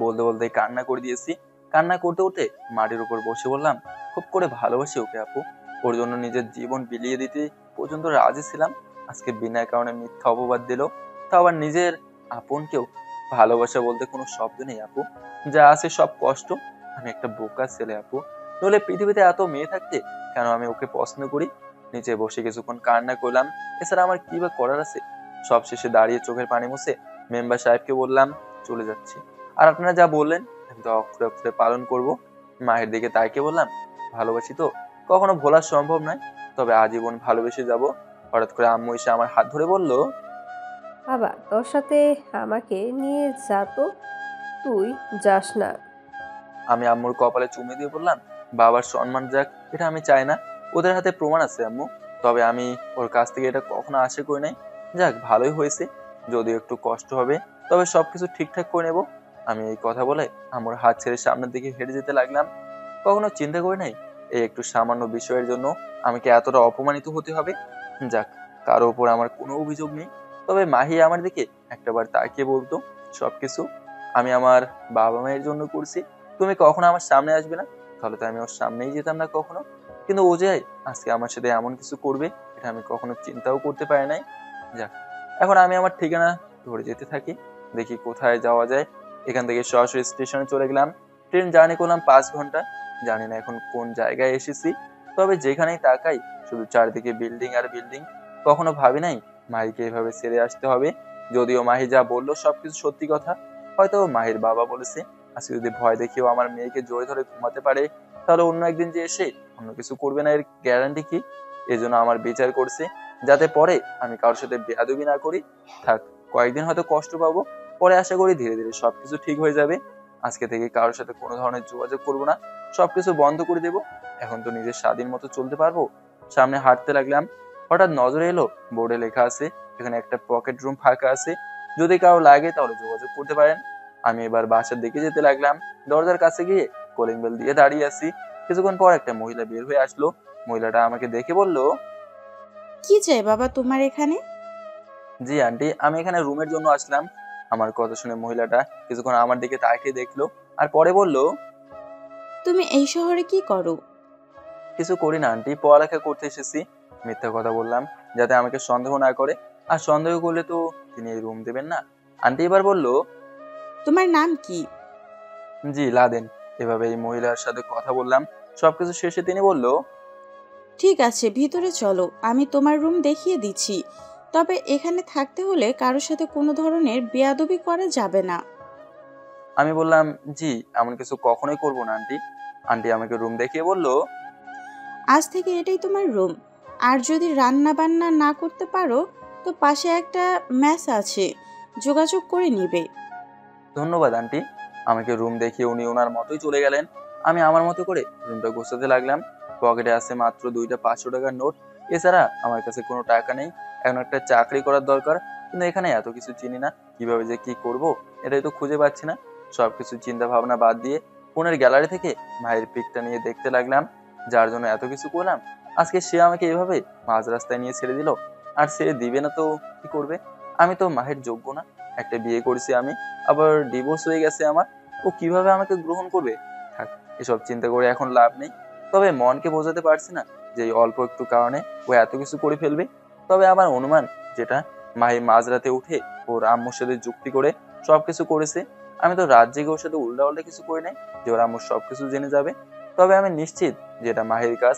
বলতে বলতে কান্না করে দিয়েছি। কান্না করতে করতে মাটির উপর বসে বললাম, খুব করে ভালোবাসি ওকে আপু, ওর জন্য নিজের জীবন বিলিয়ে দিতে পর্যন্ত রাজি ছিলাম। আজকে বিনা কারণে মিথ্যা অপবাদ দিল, তা আবার নিজের আপন কেউ। ভালোবাসা বলতে কোনো শব্দ নেই আপু, যা আছে সব কষ্ট। আমি একটা বোকা ছেলে আপু, নইলে পৃথিবীতে এত মেয়ে থাকতে কেন আমি ওকে পছন্দ করি? নিচে বসে কিছুক্ষণ কান্না করলাম, এছাড়া আমার কি বা করার আছে? সব শেষে দাঁড়িয়ে চোখের পানি মুছে মেম্বার সাহেবকে বললাম, চলে যাচ্ছি। আর আপনারা যা বললেন আমি তা অক্ষরে অক্ষরে পালন করব। মায়ের দিকে তাকিয়ে বললাম, ভালোবাসি তো কখনো ভোলা সম্ভব নয়, তবে আজীবন ভালোবেসে যাব। হঠাৎ করে আম্মু এসে আমার হাত ধরে বলল, বাবা তোর সাথে আমাকে নিয়ে যা তো, তুই যাস না। আমি আম্মুর কপালে চুমে দিয়ে বললাম, বাবার সম্মান যাক এটা আমি চাই না, ওদের হাতে প্রমাণ আছে আম্মু, তবে আমি ওর কাছ থেকে এটা কখনো আশা করি নাই। যাক ভালোই হয়েছে, যদিও একটু কষ্ট হবে, তবে সবকিছু ঠিকঠাক করে নেব। আমি এই কথা বলে আম্মুর হাত ছেড়ে সামনের দিকে হেঁটে যেতে লাগলাম। কখনো চিন্তা করি নাই এই একটু সামান্য বিষয়ের জন্য আমাকে এতটা অপমানিত হতে হবে। যাক, কারো উপর আমার কোনো অভিযোগ নেই। তবে মাহি আমার দিকে একটাবার তাকিয়ে বলতো, সবকিছু আমি আমার বাবা মায়ের জন্য করছি, তুমি কখনো আমার সামনে আসবে না, তাহলে তো আমি ওর সামনেই যেতাম না কখনো। কিন্তু ও যে আজকে আমার সাথে এমন কিছু করবে এটা আমি কখনো চিন্তাও করতে পারি নাই। যাক, এখন আমি আমার ঠিকানা ধরে যেতে থাকি, দেখি কোথায় যাওয়া যায়। এখান থেকে সরাসরি স্টেশনে চলে গেলাম। ট্রেন জার্নি করলাম 5 ঘন্টা। জানি না এখন কোন জায়গায় এসেছি, তবে যেখানেই তাকাই শুধু চারদিকে বিল্ডিং আর বিল্ডিং। কখনো ভাবি নাই মাহিকে এভাবে ছেড়ে আসতে হবে, যদিও মাহি যা বললো সবকিছু সত্যি কথা। হয়তো মাহির বাবা বলেছে আজকে যদি ভয় দেখিয়েও আমার মেয়েকে জোরে ধরে ঘুমাতে পারে, তাহলে অন্য একদিন যে এসে অন্য কিছু করবে না এর গ্যারান্টি কি? এজন্য আমার বিচার করছে যাতে পরে আমি কারোর সাথে বেয়াদবি না করি। থাক, কয়েকদিন হয়তো কষ্ট পাবো, পরে আশা করি ধীরে ধীরে সবকিছু ঠিক হয়ে যাবে। আজকে থেকে কারোর সাথে কোনো ধরনের যোগাযোগ করবো না, সবকিছু বন্ধ করে দেবো। এখন তো নিজের স্বাধীন মতো চলতে পারবো। সামনে হাঁটতে লাগলাম, হঠাৎ নজরে এলো বোর্ডে লেখা আছে এখানে একটা পকেট রুম ফাঁকা আছে, যদি কারো লাগে তাহলে যোগাযোগ করতে পারেন। আমি এবার বাসার দিকে যেতে লাগলাম। দরজার কাছে গিয়ে কলিং বেল দিয়ে দাঁড়িয়ে আছি। কিছুক্ষণ পর একটা মহিলা বের হয়ে আসলো। মহিলাটা আমাকে দেখে বলল, কি চাই বাবা তোমার এখানে? জি আন্টি, আমি এখানে রুমের জন্য আসলাম। আমার কথা শুনে মহিলাটা কিছুক্ষণ আমার দিকে তাকিয়ে দেখলো, আর পরে বলল, তুমি এই শহরে কি করো? কিছু করি না আন্টি, পড়ালেখা করতে এসেছি। মিথ্যা কথা বললাম যাতে আমাকে সন্দেহ না করে, আর সন্দেহ করলে তো তিনি এই রুম দেবেন না। আন্টি এবার বলল, তোমার নাম কি? জি লাদেন। এভাবে এই মহিলার সাথে কথা বললাম। সবকিছু শেষে তিনি বলল, ঠিক আছে, ভিতরে চলো, আমি তোমার রুম দেখিয়ে দিচ্ছি। তবে এখানে থাকতে হলে কারোর সাথে কোনো ধরনের বেয়াদবি করা যাবে না। আমি বললাম, জি এমন কিছু কখনোই করবো না আন্টি। আন্টি আমাকে রুম দেখিয়ে বলল, আজ থেকে এটাই তোমার রুম। আর যদি রান্না বান্না না করতে পারো তো পাশে একটা ম্যাচ আছে, যোগাযোগ করে নিবে। ধন্যবাদ আন্টি। আমাকে রুম দেখিয়ে উনি ওনার মতোই চলে গেলেন। আমি আমার মতো করে রুমটা গোছাতে লাগলাম। পকেটে আছে মাত্র 2টা 500 টাকার নোট, এছাড়া আমার কাছে কোনো টাকা নেই। এখন একটা চাকরি করার দরকার, কিন্তু এখানে এত কিছু চিনি না, কিভাবে যে কি করব এটাই তো খুঁজে পাচ্ছি না। সবকিছু চিন্তা ভাবনা বাদ দিয়ে ফোনের গ্যালারি থেকে ভাইয়ের পিকটা নিয়ে দেখতে লাগলাম, যার জন্য এত কিছু করলাম। আজকে সে আমাকে এভাবে মাঝ রাস্তায় নিয়ে ছেড়ে দিল, আর ছেড়ে দিবে না তো কি করবে? আমি তো মাহের যোগ্য না। একটা বিয়ে করেছি আমি, আবার ডিভোর্স হয়ে গেছে আমার, ও কিভাবে আমাকে গ্রহণ করবে? থাক, এসব চিন্তা করে এখন লাভ নেই। তবে মনকে বোঝাতে পারছি না যে এই অল্প একটু কারণে ও এত কিছু করে ফেলবে। তবে আমার অনুমান যেটা, মাহি মাঝরাতে উঠে ওর আম্মুর সাথে যুক্তি করে সবকিছু করেছে। আমি তো রাত জেগে ওর সাথে উল্টা উল্টা কিছু করি নাই যে ওর আম্মুর সবকিছু জেনে যাবে। তবে আমি নিশ্চিত যে এটা মাহির কাজ।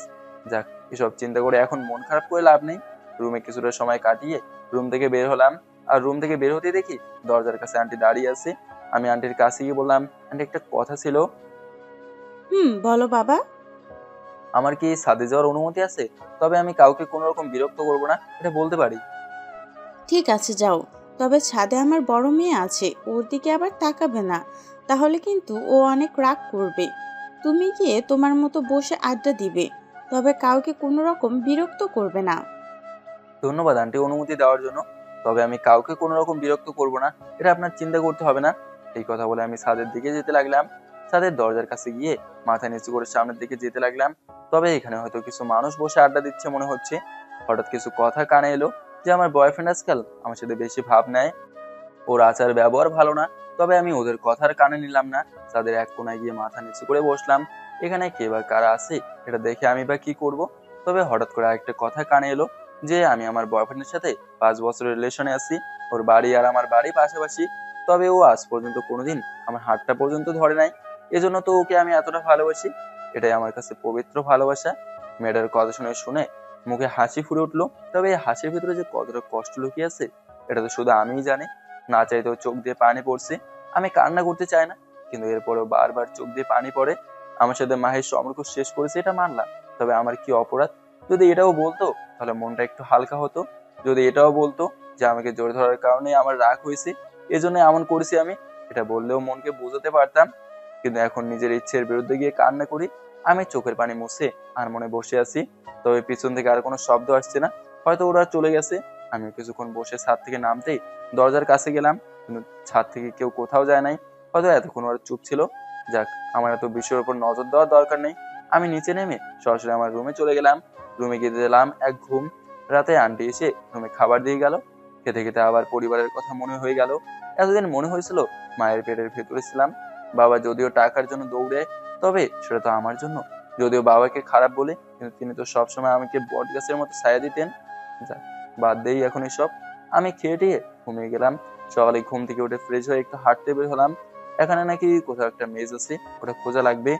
যাক, এসব চিন্তা করে এখন মন খারাপ করে লাভ নেই। রুমে কিছুটা সময় কাটিয়ে রুম থেকে বের হলাম, আর রুম থেকে বের হতে দেখি দরজার কাছে আন্টি দাঁড়িয়ে আছে। আমি আন্টির কাছে গিয়ে বললাম, আন্টি একটা কথা ছিল। বলো বাবা। আমার কি ছাদে যাওয়ার অনুমতি আছে? তবে আমি কাউকে কোনো রকম বিরক্ত করবো না, এটা বলতে পারি। ঠিক আছে, যাও। তবে ছাদে আমার বড় মেয়ে আছে, ওর দিকে আবার তাকাবে না, তাহলে কিন্তু ও অনেক রাগ করবে। তুমি গিয়ে তোমার মতো বসে আড্ডা দিবে, তবে কাউকে কোনো রকম বিরক্ত করবে না। ধন্যবাদ আন্টি অনুমতি দেওয়ার জন্য, তবে আমি কাউকে কোনো রকম বিরক্ত করবো না, এটা আপনার চিন্তা করতে হবে না। এই কথা বলে আমি ছাদের দিকে যেতে লাগলাম। ছাদের দরজার কাছে গিয়ে মাথা নিচু করে সামনের দিকে যেতে লাগলাম। তবে এখানে হয়তো কিছু মানুষ বসে আড্ডা দিচ্ছে মনে হচ্ছে। হঠাৎ কিছু কথা কানে এলো যে আমার বয়ফ্রেন্ড আজকাল আমার সাথে বেশি ভাব নেয়, ওর আচার ব্যবহার ভালো না। তবে আমি ওদের কথার কানে নিলাম না, তাদের এক কোনায় গিয়ে মাথা নিচু করে বসলাম। এখানে কে বা কারা আছে এটা দেখে আমি বা কি করব? তবে হঠাৎ করে আরেকটা কথা কানে এলো যে আমি আমার বয়ফ্রেন্ডের সাথে 5 বছরের রিলেশনে আছি, ওর বাড়ি আর আমার বাড়ি পাশাপাশি। তবে ও আজ পর্যন্ত কোনোদিন আমার হাতটা পর্যন্ত ধরে নাই, এজন্য তো ওকে আমি এতটা ভালোবাসি। এটাই আমার কাছে পবিত্র ভালোবাসা। মেয়েটার কথা শুনে মুখে হাসি ফুটে উঠলো। তবে এই হাসির ভিতরে যে কতটা কষ্ট লুকিয়ে আছে এটা তো শুধু আমিই জানি। না চাইতেও চোখ দিয়ে পানি পড়ছে। আমি কান্না করতে চাই না, কিন্তু এরপরেও বারবার চোখ দিয়ে পানি পড়ে। আমার সাথে মাহের সম্পর্ক শেষ করেছে এটা মানলাম, তবে আমার কি অপরাধ? যদি এটাও বলতো তাহলে মনটা একটু হালকা হতো। যদি এটাও বলতো যে আমাকে জোর ধরার কারণে আমার রাগ হয়েছে, এজন্য এমন করেছি আমি, এটা বললেও মনকে বোঝাতে পারতাম। কিন্তু এখন নিজের ইচ্ছের বিরুদ্ধে গিয়ে কান্না করি। আমি চোখের পানি মুছে আর মনে বসে আছি। তবে পিছন থেকে আর কোনো শব্দ আসছে না, হয়তো ওরা চলে গেছে। আমি কিছুক্ষণ বসে ছাদ থেকে নামতেই দরজার কাছে গেলাম, কিন্তু ছাদ থেকে কেউ কোথাও যায় নাই। হয়তো এতক্ষণ ওরা চুপ ছিল। যাক, আমার এত বিষয়ের উপর নজর দেওয়ার দরকার নেই। আমি নিচে নেমে সরাসরি আমার রুমে চলে গেলাম। রুমে গিয়ে দিলাম এক ঘুম। রাতে আন্টি এসে রুমে খাবার দিয়ে গেল। খেতে খেতে আবার পরিবারের কথা মনে হয়ে গেল। এতদিন মনে হয়েছিল মায়ের পেটের ভেতরে ছিলাম। বাবা যদিও টাকার জন্য দৌড়ে, তবে সেটা তো আমার জন্য। যদিও বাবাকে খারাপ বলে, কিন্তু তিনি তো সবসময় আমাকে বট গাছের মতো ছায়া দিতেন। যাক, বাদ দেই এখন এসব। আমি খেয়ে টেয়ে ঘুমিয়ে গেলাম। সকালে ঘুম থেকে উঠে ফ্রেশ হয়ে একটু হাঁটতে বের হলাম। এখানে নাকি কোথাও একটা মেজ আছে, ওটা খোঁজা লাগবে।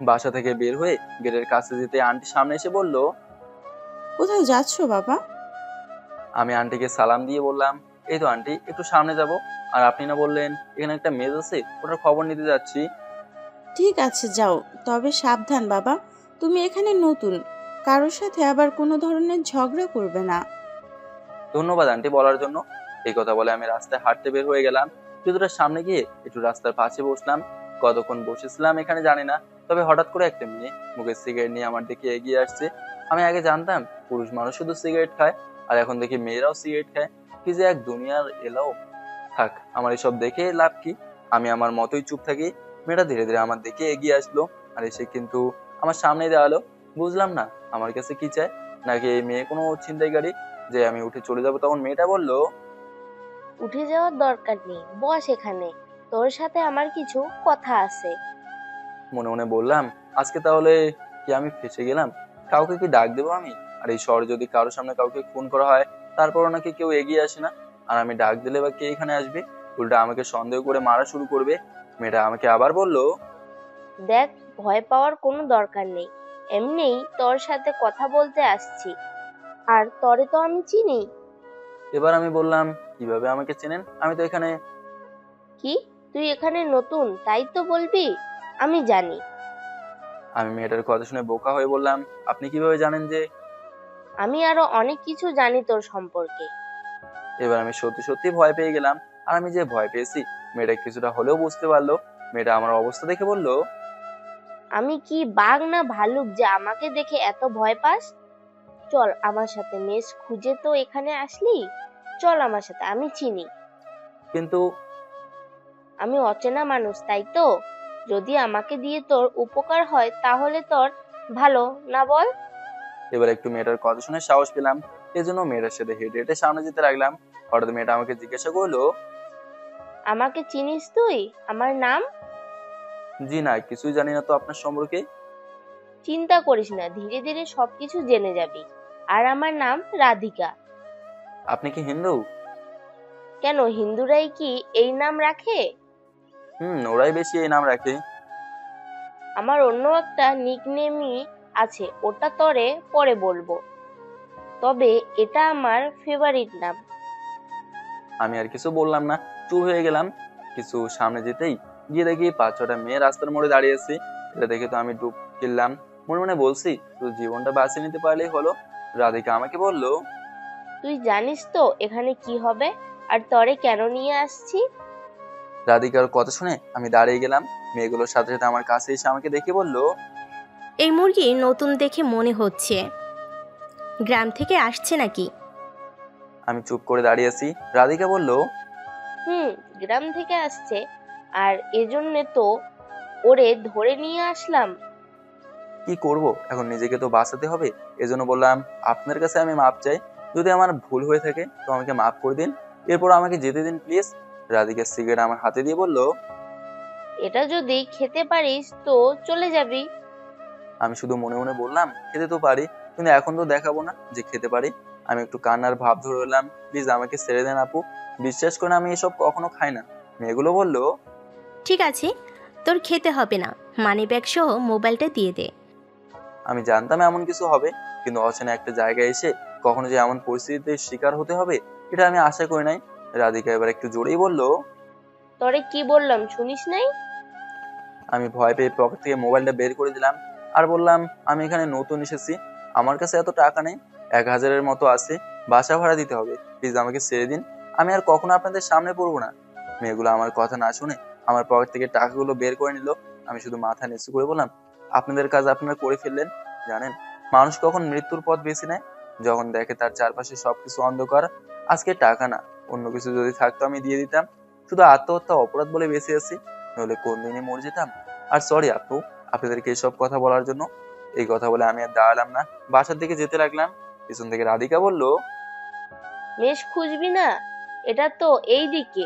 বাসা থেকে বের হয়ে গেটের কাছে যেতে আন্টি সামনে এসে বলল, কোথায় যাচ্ছ বাবা? আমি আন্টিকে সালাম দিয়ে বললাম, এই তো আন্টি, একটু সামনে যাব। আর আপনি না বললেন এখানে একটা মেজ আছে, ওটার খবর নিতে যাচ্ছি। ঠিক আছে যাও, তবে সাবধান বাবা। তুমি এখানে নতুন, কারোর সাথে আবার কোনো ধরনের ঝগড়া করবে না। ধন্যবাদ আন্টি বলার জন্য। এই কথা বলে আমি রাস্তায় হাঁটতে বের হয়ে গেলাম। কিছুটা সামনে গিয়ে একটু রাস্তার পাশে বসলাম। কতক্ষণ বসেছিলাম এখানে জানি না, তবে হঠাৎ করে একটা মেয়ে মুখে সিগারেট নিয়ে আমার দিকে এগিয়ে আসছে। আমি আগে জানতাম পুরুষ মানুষ শুধু সিগারেট খায়, আর এখন দেখি মেয়েরাও সিগারেট খায়। কি যে এক দুনিয়ার এলাও। থাক, আমার এসব দেখে লাভ কি। আমি আমার মতোই চুপ থাকি। মেয়েটা ধীরে ধীরে আমার দিকে এগিয়ে আসলো, আর এসে কিন্তু আমার সামনে দাঁড়ালো। বুঝলাম না আমার কাছে কি চায়, নাকি এই মেয়ে কোনো ছিনতাইকারী যে আমি উঠে চলে যাব। তখন মেয়েটা বলল, উঠে যাওয়ার দরকার নেই, বস এখানে, তোর সাথে আমার কিছু কথা আছে। মনে মনে বললাম, আজকে তাহলে কি আমি ফেসে গেলাম? কাউকে কি ডাক দেবো আমি? আর এই শহরে যদি কারোর সামনে কাউকে খুন করা হয়, তারপরও নাকি কেউ এগিয়ে আসে না। আর আমি ডাক দিলে বা কে এখানে আসবে? উল্টা আমাকে সন্দেহ করে মারা শুরু করবে। মেয়েটা আমাকে আবার বলল, দেখ, ভয় পাওয়ার কোনো দরকার নেই, এমনিই তোর সাথে কথা বলতে আসছি, আর তরে তো আমি চিনি। এবার আমি বললাম, কিভাবে আমাকে চেনেন? আমি তো এখানে। কি, তুই এখানে নতুন তাই তো বলবি? আমি জানি। আমি মেয়েটার কথা শুনে বোকা হয়ে বললাম, আপনি কিভাবে জানেন যে? আমি আরো অনেক কিছু জানি তোর সম্পর্কে। এবার আমি সত্যি সত্যি ভয় পেয়ে গেলাম। আর আমি যে ভয় পেয়েছি মেয়েটা কিছুটা হলেও বুঝতে পারলো। মেয়েটা আমার অবস্থা দেখে বলল, আমি কি বাঘ না ভালুক যে আমাকে দেখে এত ভয় পাস? চল আমার সাথে, মেস খুঁজে তো এখানে আসলি, চল আমার সাথে, আমি চিনি। কিন্তু আমি অচেনা মানুষ, তাই তো? যদি আমাকে দিয়ে তোর উপকার হয় তাহলে তোর ভালো না, বল? এবার একটু মেয়েটার কথা শুনে সাহস পেলাম। এজন্য মেয়েটার সাথে হেঁটে হেঁটে সামনে যেতে লাগলাম। হঠাৎ মেয়েটা আমাকে জিজ্ঞাসা করলো, আমাকে চিনিস তুই? আমার নাম? জি না, কিছুই জানি না তো আপনার সম্পর্কে। চিন্তা করিস না, ধীরে ধীরে সবকিছু জেনে যাবি। আর আমার নাম রাধিকা। আপনি কি হিন্দু? কেন, হিন্দুরাই কি এই নাম রাখে? ওরাই বেশি এই নাম রাখে। আমার অন্য একটা নিকনেমই আছে, ওটা তরে পরে বলবো, তবে এটা আমার ফেভারিট নাম। আমি আর কিছু বললাম না, চুপ হয়ে গেলাম। কিছু সামনে যেতেই গিয়ে দেখি 5-6টা মেয়ে রাস্তার মোড়ে দাঁড়িয়ে আছে। এটা দেখে তো আমি ডুব কিনলাম। মনে মনে বলছি, তুই জীবনটা বাঁচিয়ে নিতে পারলেই হলো। রাধিকা আমাকে বলল, তুই জানিস তো এখানে কি হবে আর তরে কেন নিয়ে আসছি? রাধিকার কথা শুনে আমি দাঁড়িয়ে গেলাম। মেয়েগুলোর সাথে সাথে আমার কাছে এসে আমাকে দেখে বলল, এই মুরগি নতুন দেখে মনে হচ্ছে, গ্রাম থেকে আসছে নাকি? আমি চুপ করে দাঁড়িয়ে আছি। রাধিকা বলল, গ্রাম থেকে আসছে, আর এজন্য তো ওরে ধরে নিয়ে আসলাম। কি করব এখন, নিজেকে তো বাঁচাতে হবে। এজন্য বললাম, আপনার কাছে আমি মাপ চাই। যদি আমার ভুল হয়ে থাকে তো আমাকে মাফ করে দিন, এরপর আমাকে যেতে দিন প্লিজ। রাধিকা সিগারেট আমার হাতে দিয়ে বলল, এটা যদি খেতে পারিস তো চলে যাবি। আমি শুধু মনে মনে বললাম, খেতে তো পারি, কিন্তু এখন তো দেখাবো না যে খেতে পারি। আমি একটু কান্নার ভাব ধরে এলাম, প্লিজ আমাকে ছেড়ে দেন আপু, বিশ্বাস করে আমি এসব কখনো খাই না। মেয়েগুলো বলল, ঠিক আছে, তোর খেতে হবে না, মানি ব্যাগ সহ মোবাইলটা দিয়ে দে। আমি জানতাম এমন কিছু হবে, কিন্তু অচেনা একটা জায়গায় এসে কখনো যে এমন পরিস্থিতির শিকার হতে হবে এটা আমি আশা করি নাই। রাধিকা এবার একটু জোরেই বলল, তোরে কি বললাম শুনিস নাই? আমি ভয় পেয়ে পকেট থেকে মোবাইলটা বের করে দিলাম আর বললাম, আমি এখানে নতুন এসেছি, আমার কাছে এত টাকা নেই, 1000-এর মতো আছে, বাসা ভাড়া দিতে হবে, প্লিজ আমাকে ছেড়ে দিন, আমি আর কখনো আপনাদের সামনে পড়বো না। মেয়েগুলো আমার কথা না শুনে আমার পকেট থেকে টাকাগুলো বের করে নিল। আমি শুধু মাথা নিচু করে বললাম, আপনাদের কাজ আপনারা করে ফেললেন। জানেন, মানুষ কখন মৃত্যুর পথ বেছে নেয়? যখন দেখে তার চারপাশে সবকিছু অন্ধকার। আজকে টাকা না, অন্য কিছু যদি থাকতো আমি দিয়ে দিতাম। শুধু আত্মহত্যা অপরাধ বলে বেঁচে আছি, নইলে কোন দিনই মরে যেতাম। আর সরি আপু, আপনাদেরকে এসব কথা বলার জন্য। এই কথা বলে আমি আর দাঁড়ালাম না, বাসার দিকে যেতে লাগলাম। পিছন থেকে রাধিকা বলল, মেষ খুঁজবি না, এটা তো এই দিকে।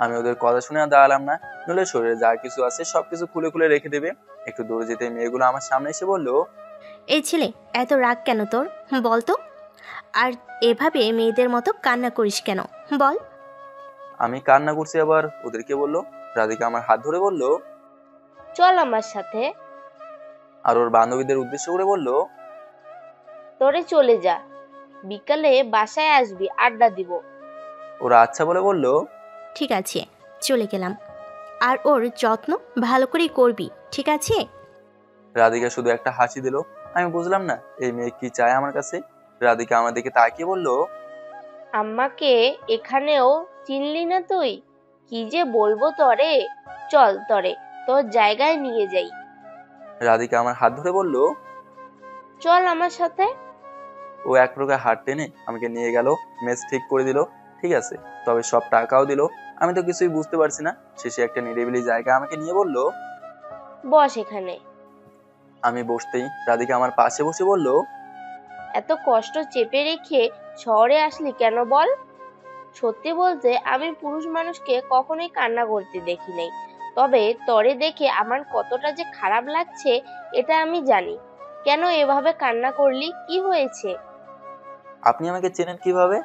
আমি ওদের কথা শুনে আর দাঁড়ালাম না, নইলে শরীরে যা কিছু আছে সবকিছু খুলে খুলে রেখে দেবে। একটু দূরে যেতে মেয়েগুলো আমার সামনে এসে বলল, এই ছেলে, এত রাগ কেন তোর? বল তো। আর এভাবে মেয়েদের মতো কান্না করিস কেন? বল। আমি কান্না করছি আবার ওদেরকে বলল। রাধিকা আমার হাত ধরে বলল, চল আমার সাথে। আর ওর বান্ধবীদের উদ্দেশ্য করে বলল, তোরে চলে যা, বিকালে বাসায় আসবি, আড্ডা দিব। ওরা আচ্ছা বলে বলল, ঠিক আছে, চলে গেলাম। আর ওর যত্ন ভালো করেই করবি, ঠিক আছে? রাধিকা শুধু একটা হাসি দিল। আমি বুঝলাম না এই মেয়ে কি চায় আমার কাছে। রাধিকা আমার দিকে তাকিয়ে বলল, আম্মাকে এখানেও চিনলি না তুই? কি যে বলবো তরে, চল তরে তোর জায়গায় নিয়ে যাই। রাধিকা আমার হাত ধরে বলল, চল আমার সাথে। ও এক প্রকার হাত টেনে আমাকে নিয়ে গেল, মেস ঠিক করে দিল। ঠিক আছে, তবে সব টাকাও দিল। আমি তো কিছুই বুঝতে পারছি না। শেষে একটা নিরিবিলি জায়গা আমাকে নিয়ে বলল, বস এখানে। আমি বসতেই রাধিকা আমার পাশে বসে বলল, এত কষ্ট চেপে রেখে শহরে আসলি কেন বল? সত্যি বলতে আমি পুরুষ মানুষকে কখনোই কান্না করতে দেখি নাই, তবে তরে দেখে আমার কতটা যে খারাপ লাগছে এটা আমি জানি। কেন এভাবে কান্না করলি, কি হয়েছে? আপনি আমাকে চেনেন কিভাবে?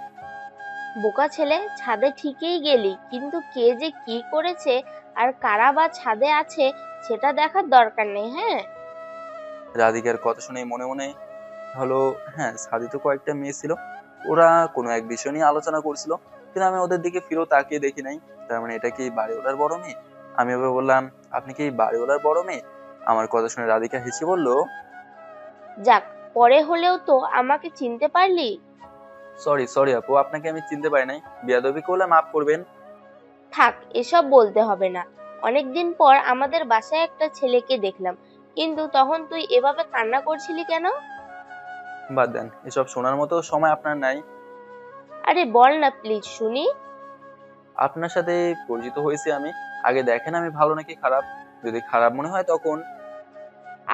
বোকা ছেলে, ছাদে ঠিকই গেলি, কিন্তু কে যে কি করেছে আর কারা বা ছাদে আছে সেটা দেখার দরকার নেই। হ্যাঁ, রাধিকার কথা শুনে মনে মনে হলো, হ্যাঁ ছাদে তো কয়েকটা মেয়ে ছিল, ওরা কোনো এক বিষয় নিয়ে আলোচনা করছিল, কিন্তু আমি ওদের দিকে ফিরেও তাকিয়ে দেখি নাই। তার মানে এটা কি বাড়িওয়ালার বড় মেয়ে? আমি ওকে বললাম, আপনি কি বাড়িওয়ালার বড় মেয়ে? আমার কথা শুনে রাধিকা হেসে বলল, যাক, পরে হলেও তো আমাকে চিনতে পারলি। সরি সরি আপু, আপনাকে আমি চিনতে পারি নাই, বেয়াদবি করলে মাফ করবেন। থাক, এসব বলতে হবে না। অনেকদিন পর আমাদের বাসায় একটা ছেলেকে দেখলাম, কিন্তু তখন তুই এভাবে কান্না করছিলি কেন? বাদ দেন, এসব শোনার মতো সময় আপনার নাই। আরে বল না প্লিজ, শুনি। আপনার সাথে পরিচিত হয়েছি আমি, আগে দেখেন আমি ভালো নাকি খারাপ। যদি খারাপ মনে হয় তখন।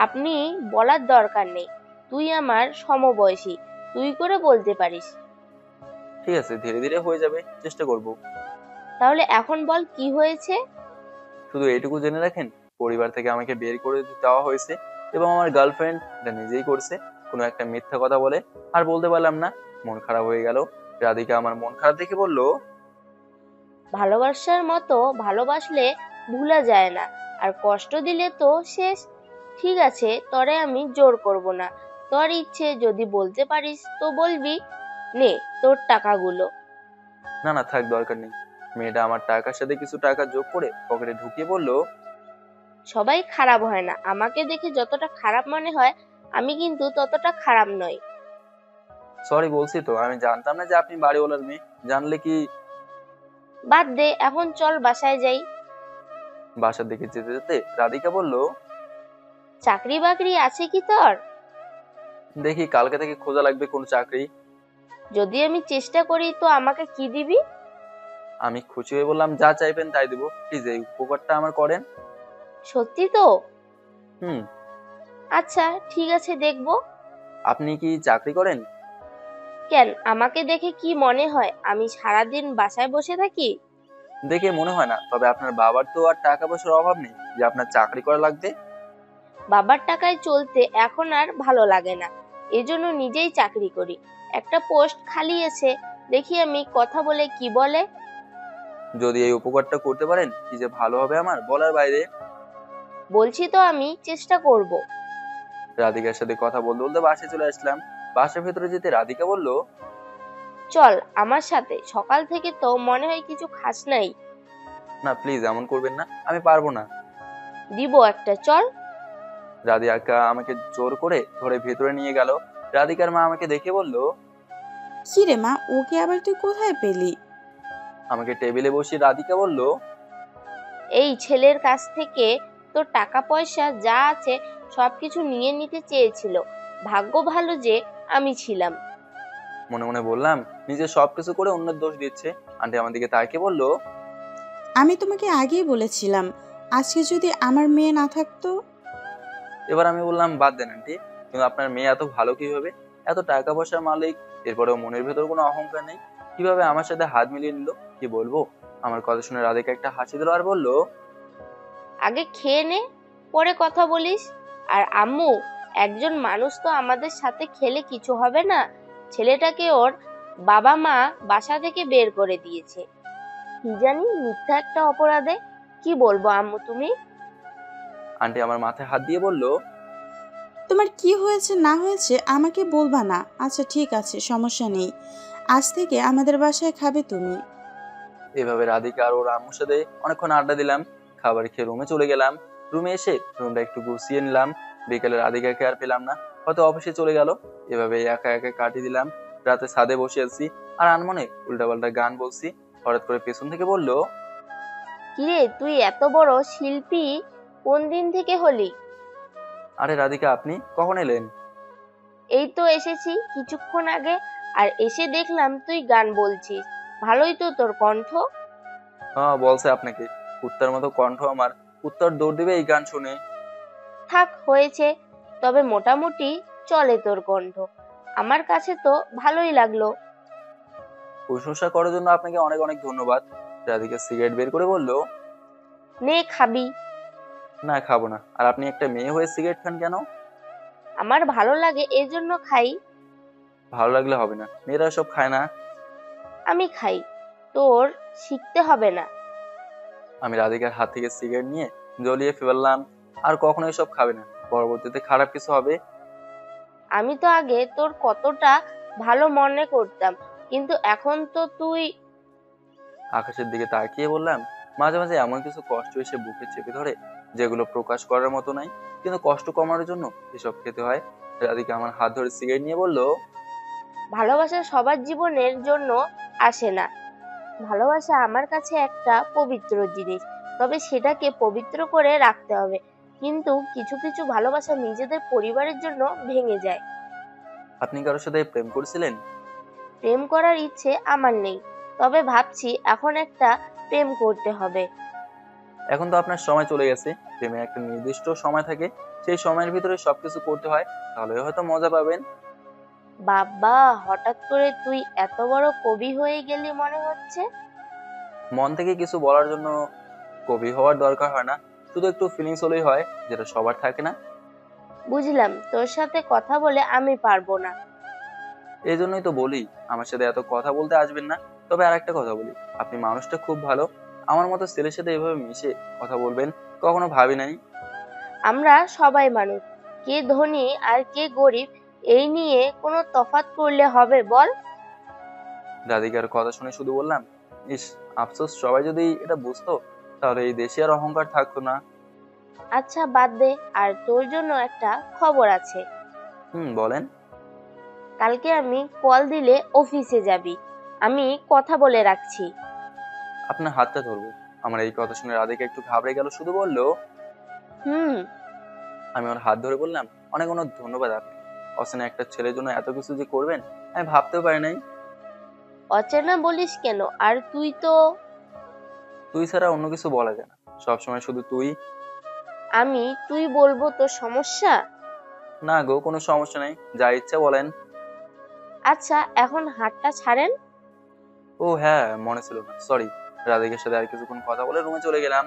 আপনি বলার দরকার নেই, তুই আমার সমবয়সী, তুই করে বলতে পারিস। ঠিক আছে, ধীরে ধীরে হয়ে যাবে, চেষ্টা করব। তাহলে এখন বল কি হয়েছে। শুধু এইটুকু জেনে রাখেন, পরিবার থেকে আমাকে বের করে দেওয়া হয়েছে, এবং আমার গার্লফ্রেন্ড এটা নিজেই করছে, কোনো একটা মিথ্যা কথা বলে। আর বলতে পারলাম না, মন খারাপ হয়ে গেল। রাধিকা আমার মন খারাপ দেখে বলল, ভালোবাসার মতো ভালোবাসলে ভুলা যায় না, আর কষ্ট দিলে তো শেষ। ঠিক আছে, তরে আমি জোর করব না, তোর ইচ্ছে যদি বলতে পারিস তো বলবি। নে তোর টাকাগুলো। না না থাক, দরকার নেই। মেয়েটা আমার টাকার সাথে কিছু টাকা যোগ করে পকেটে ঢুকিয়ে বলল, সবাই খারাপ হয় না, আমাকে দেখে যতটা খারাপ মনে হয় আমি কিন্তু ততটা খারাপ নই। সরি বলছি তো, আমি জানতাম না যে আপনি বাড়িওয়ালার মেয়ে। জানলে কি। বাদ দে, এখন চল বাসায় যাই। বাসার দিকে যেতে যেতে রাধিকা বলল, চাকরি বাকরি আছে কি তোর? দেখি, কালকে থেকে খোঁজা লাগবে কোন চাকরি। যদি আমি চেষ্টা করি তো আমাকে কি দিবি? আমি খুশি হয়ে বললাম, যা চাইবেন তাই দেবো, প্লিজ এই উপকারটা আমার করেন। সত্যি তো? হুম। আচ্ছা ঠিক আছে, দেখবো। আপনি কি চাকরি করেন? কেন, আমাকে দেখে কি মনে হয় আমি সারাদিন বাসায় বসে থাকি? দেখে মনে হয় না, তবে আপনার বাবার তো আর টাকা পয়সার অভাব নেই যে আপনার চাকরি করা লাগবে। বাবার টাকায় চলতে এখন আর ভালো লাগে না, এজন্য নিজেই চাকরি করি। একটা পোস্ট খালি আছে, দেখি আমি কথা বলে কি বলে। যদি এই উপকারটা করতে পারেন কি যে ভালো হবে আমার বলার বাইরে। বলছি তো আমি চেষ্টা করব। রাধিকার সাথে কথা বলতে বলতে বাসায় চলে আসলাম। বাসার ভেতরে যেতে রাধিকা বলল, চল আমার সাথে, সকাল থেকে তো মনে হয় কিছু খাস নাই। না প্লিজ এমন করবেন না, আমি পারবো না। দিব একটা, চল। রাধিকা আমাকে জোর করে ধরে ভেতরে নিয়ে গেল। রাধিকার মা আমাকে দেখে বলল, কি রে মা, ওকে আবার তুই কোথায় পেলি? আমাকে টেবিলে বসিয়ে রাধিকা বলল, এই ছেলের কাছ থেকে তোর টাকা পয়সা যা আছে সবকিছু নিয়ে নিতে চেয়েছিল। ভাগ্য ভালো যে আমি ছিলাম। মনে মনে বললাম, নিজে সবকিছু করে অন্যের দোষ দিচ্ছে। আন্টি আমার দিকে তাকিয়ে বলল, আমি তোমাকে আগেই বলেছিলাম আজকে যদি আমার মেয়ে না থাকতো। এবার আমি বললাম, বাদ দেন আন্টি, কিন্তু আপনার মেয়ে এত ভালো কিভাবে, এত টাকা পয়সার মালিক, এরপরেও মনের ভেতর কোনো অহংকার নেই, কিভাবে আমার সাথে হাত মিলিয়ে নিল? কি বলবো? আমার কথা শুনে রাধিকা একটা হাসি দিল আর বলল, আগে খেয়ে নে, পরে কথা বলিস। আর আম্মু, একজন মানুষ তো আমাদের সাথে খেলে কিছু হবে না। ছেলেটাকে ওর বাবা মা বাসা থেকে বের করে দিয়েছে, কি জানি মিথ্যা একটা অপরাধে। কি বলবো আম্মু তুমি? আন্টি আমার মাথায় হাত দিয়ে বলল, তোমার কি হয়েছে না হয়েছে আমাকে বলবা না? আচ্ছা ঠিক আছে, সমস্যা নেই, আজ থেকে আমাদের বাসায় খাবে তুমি। এভাবে রাধিকা আর ওর আম্মুর সাথে অনেকক্ষণ আড্ডা দিলাম। খাবার খেয়ে রুমে চলে গেলাম। রুমে এসে রুমটা একটু গুছিয়ে নিলাম। বিকেলে রাধিকাকে আর পেলাম না, হয়তো অফিসে চলে গেল। এভাবে একা একা কাটিয়ে দিলাম। রাতে ছাদে বসে আছি আর আনমনে উল্টাপাল্টা গান বলছি। হঠাৎ করে পেছন থেকে বলল, কিরে, তুই এত বড় শিল্পী কোন দিন থেকে হলি? আরে রাধিকা, আপনি কখন এলেন? এই তো এসেছি কিছুক্ষণ আগে, আর এসে দেখলাম তুই গান বলছিস। ভালোই তো তোর কণ্ঠ। হ্যাঁ, বলছে আপনাকে, কুত্তার মতো কণ্ঠ আমার, কুত্তার দৌড় দিবে এই গান শুনে। থাক, হয়েছে, তবে মোটামুটি চলে তোর কণ্ঠ। আমার কাছে তো ভালোই লাগলো। প্রশংসা করার জন্য আপনাকে অনেক অনেক ধন্যবাদ। রাধিকা সিগারেট বের করে বলল, নে, খাবি? না, খাবো না। আর আপনি একটা মেয়ে হয়ে সিগারেট খান কেন? আমার ভালো লাগে এজন্য খাই। ভালো লাগলে হবে না, মেয়েরা সব খায় না। আমি খাই, তোর শিখতে হবে না। আমি রাধিকার হাত থেকে সিগারেট নিয়ে জ্বলিয়ে ফেললাম। আর কখনো এসব খাবে না, পরবর্তীতে খারাপ কিছু হবে। আমি তো আগে তোর কতটা ভালো মনে করতাম, কিন্তু এখন তো তুই। আকাশের দিকে তাকিয়ে বললাম, মাঝে মাঝে এমন কিছু কষ্ট এসে বুকে চেপে ধরে যেগুলো প্রকাশ করার মতো নাই, কিন্তু কষ্ট কমানোর জন্য এসব খেতে হয়। রাধিকা আমার হাত ধরে সিগারেট নিয়ে বলল, ভালোবাসা সবার জীবনের জন্য আসে না। ভালোবাসা আমার কাছে একটা পবিত্র জিনিস, তবে সেটাকে পবিত্র করে রাখতে হবে। কিন্তু কিছু কিছু ভালোবাসা নিজেদের পরিবারের জন্য ভেঙে যায়। আপনি কারোর সাথে প্রেম করছিলেন? প্রেম করার ইচ্ছে আমার নেই, তবে ভাবছি এখন একটা প্রেম করতে হবে। এখন তো আপনার সময় চলে গেছে। প্রেমে একটা নির্দিষ্ট সময় থাকে, সেই সময়ের ভিতরে সবকিছু করতে হয়, তাহলে হয়তো মজা পাবেন। বাবা, হঠাৎ করে তুই এত বড় কবি হয়ে গেলি মনে হচ্ছে। মন থেকে কিছু বলার জন্য কবি হওয়ার দরকার হয় না, শুধু একটু ফিলিংস হলেই হয়, যেটা সবার থাকে না। বুঝলাম, তোর সাথে কথা বলে আমি পারবো না। এই জন্যই তো বলি আমার সাথে এত কথা বলতে আসবেন না। তবে আর একটা কথা বলি, আপনি মানুষটা খুব ভালো। আমার মতো ছেলের সাথে এভাবে মিশে কথা বলবেন কখনো ভাবি নাই। আমরা সবাই মানুষ, কে ধনী আর কে গরিব এই নিয়ে কোনো তফাৎ করলে হবে বল? রাধিকার কথা শুনে শুধু বললাম, ইস, আফসোস, সবাই যদি এটা বুঝতো তাহলে এই দেশে আর অহংকার থাকতো না। আচ্ছা বাদ দে, আর তোর জন্য একটা খবর আছে। বলেন। কালকে আমি কল দিলে অফিসে যাবি, আমি কথা বলে রাখছি। আপনার হাতটা ধরবো। আমার এই কথা শুনে রাধিকা একটু ঘাবড়ে গেল, শুধু বলল, আমি ওর হাত ধরে বললাম, অনেক অনেক ধন্যবাদ আপনি। অচেনা একটা ছেলের জন্য এত কিছু যে করবেন আমি ভাবতেও পারি নাই। অচেনা বলিস কেন? আর তুই তো। তুই ছাড়া অন্য কিছু বলা যায় না, সবসময় শুধু তুই। আমি তুই বলবো তো সমস্যা? না গো, কোনো সমস্যা নেই, যা ইচ্ছা বলেন। আচ্ছা, এখন হাতটা ছাড়েন। ও হ্যাঁ, মনে ছিল না, সরি। রাধিকার সাথে আর কিছুক্ষণ কথা বলে রুমে চলে গেলাম।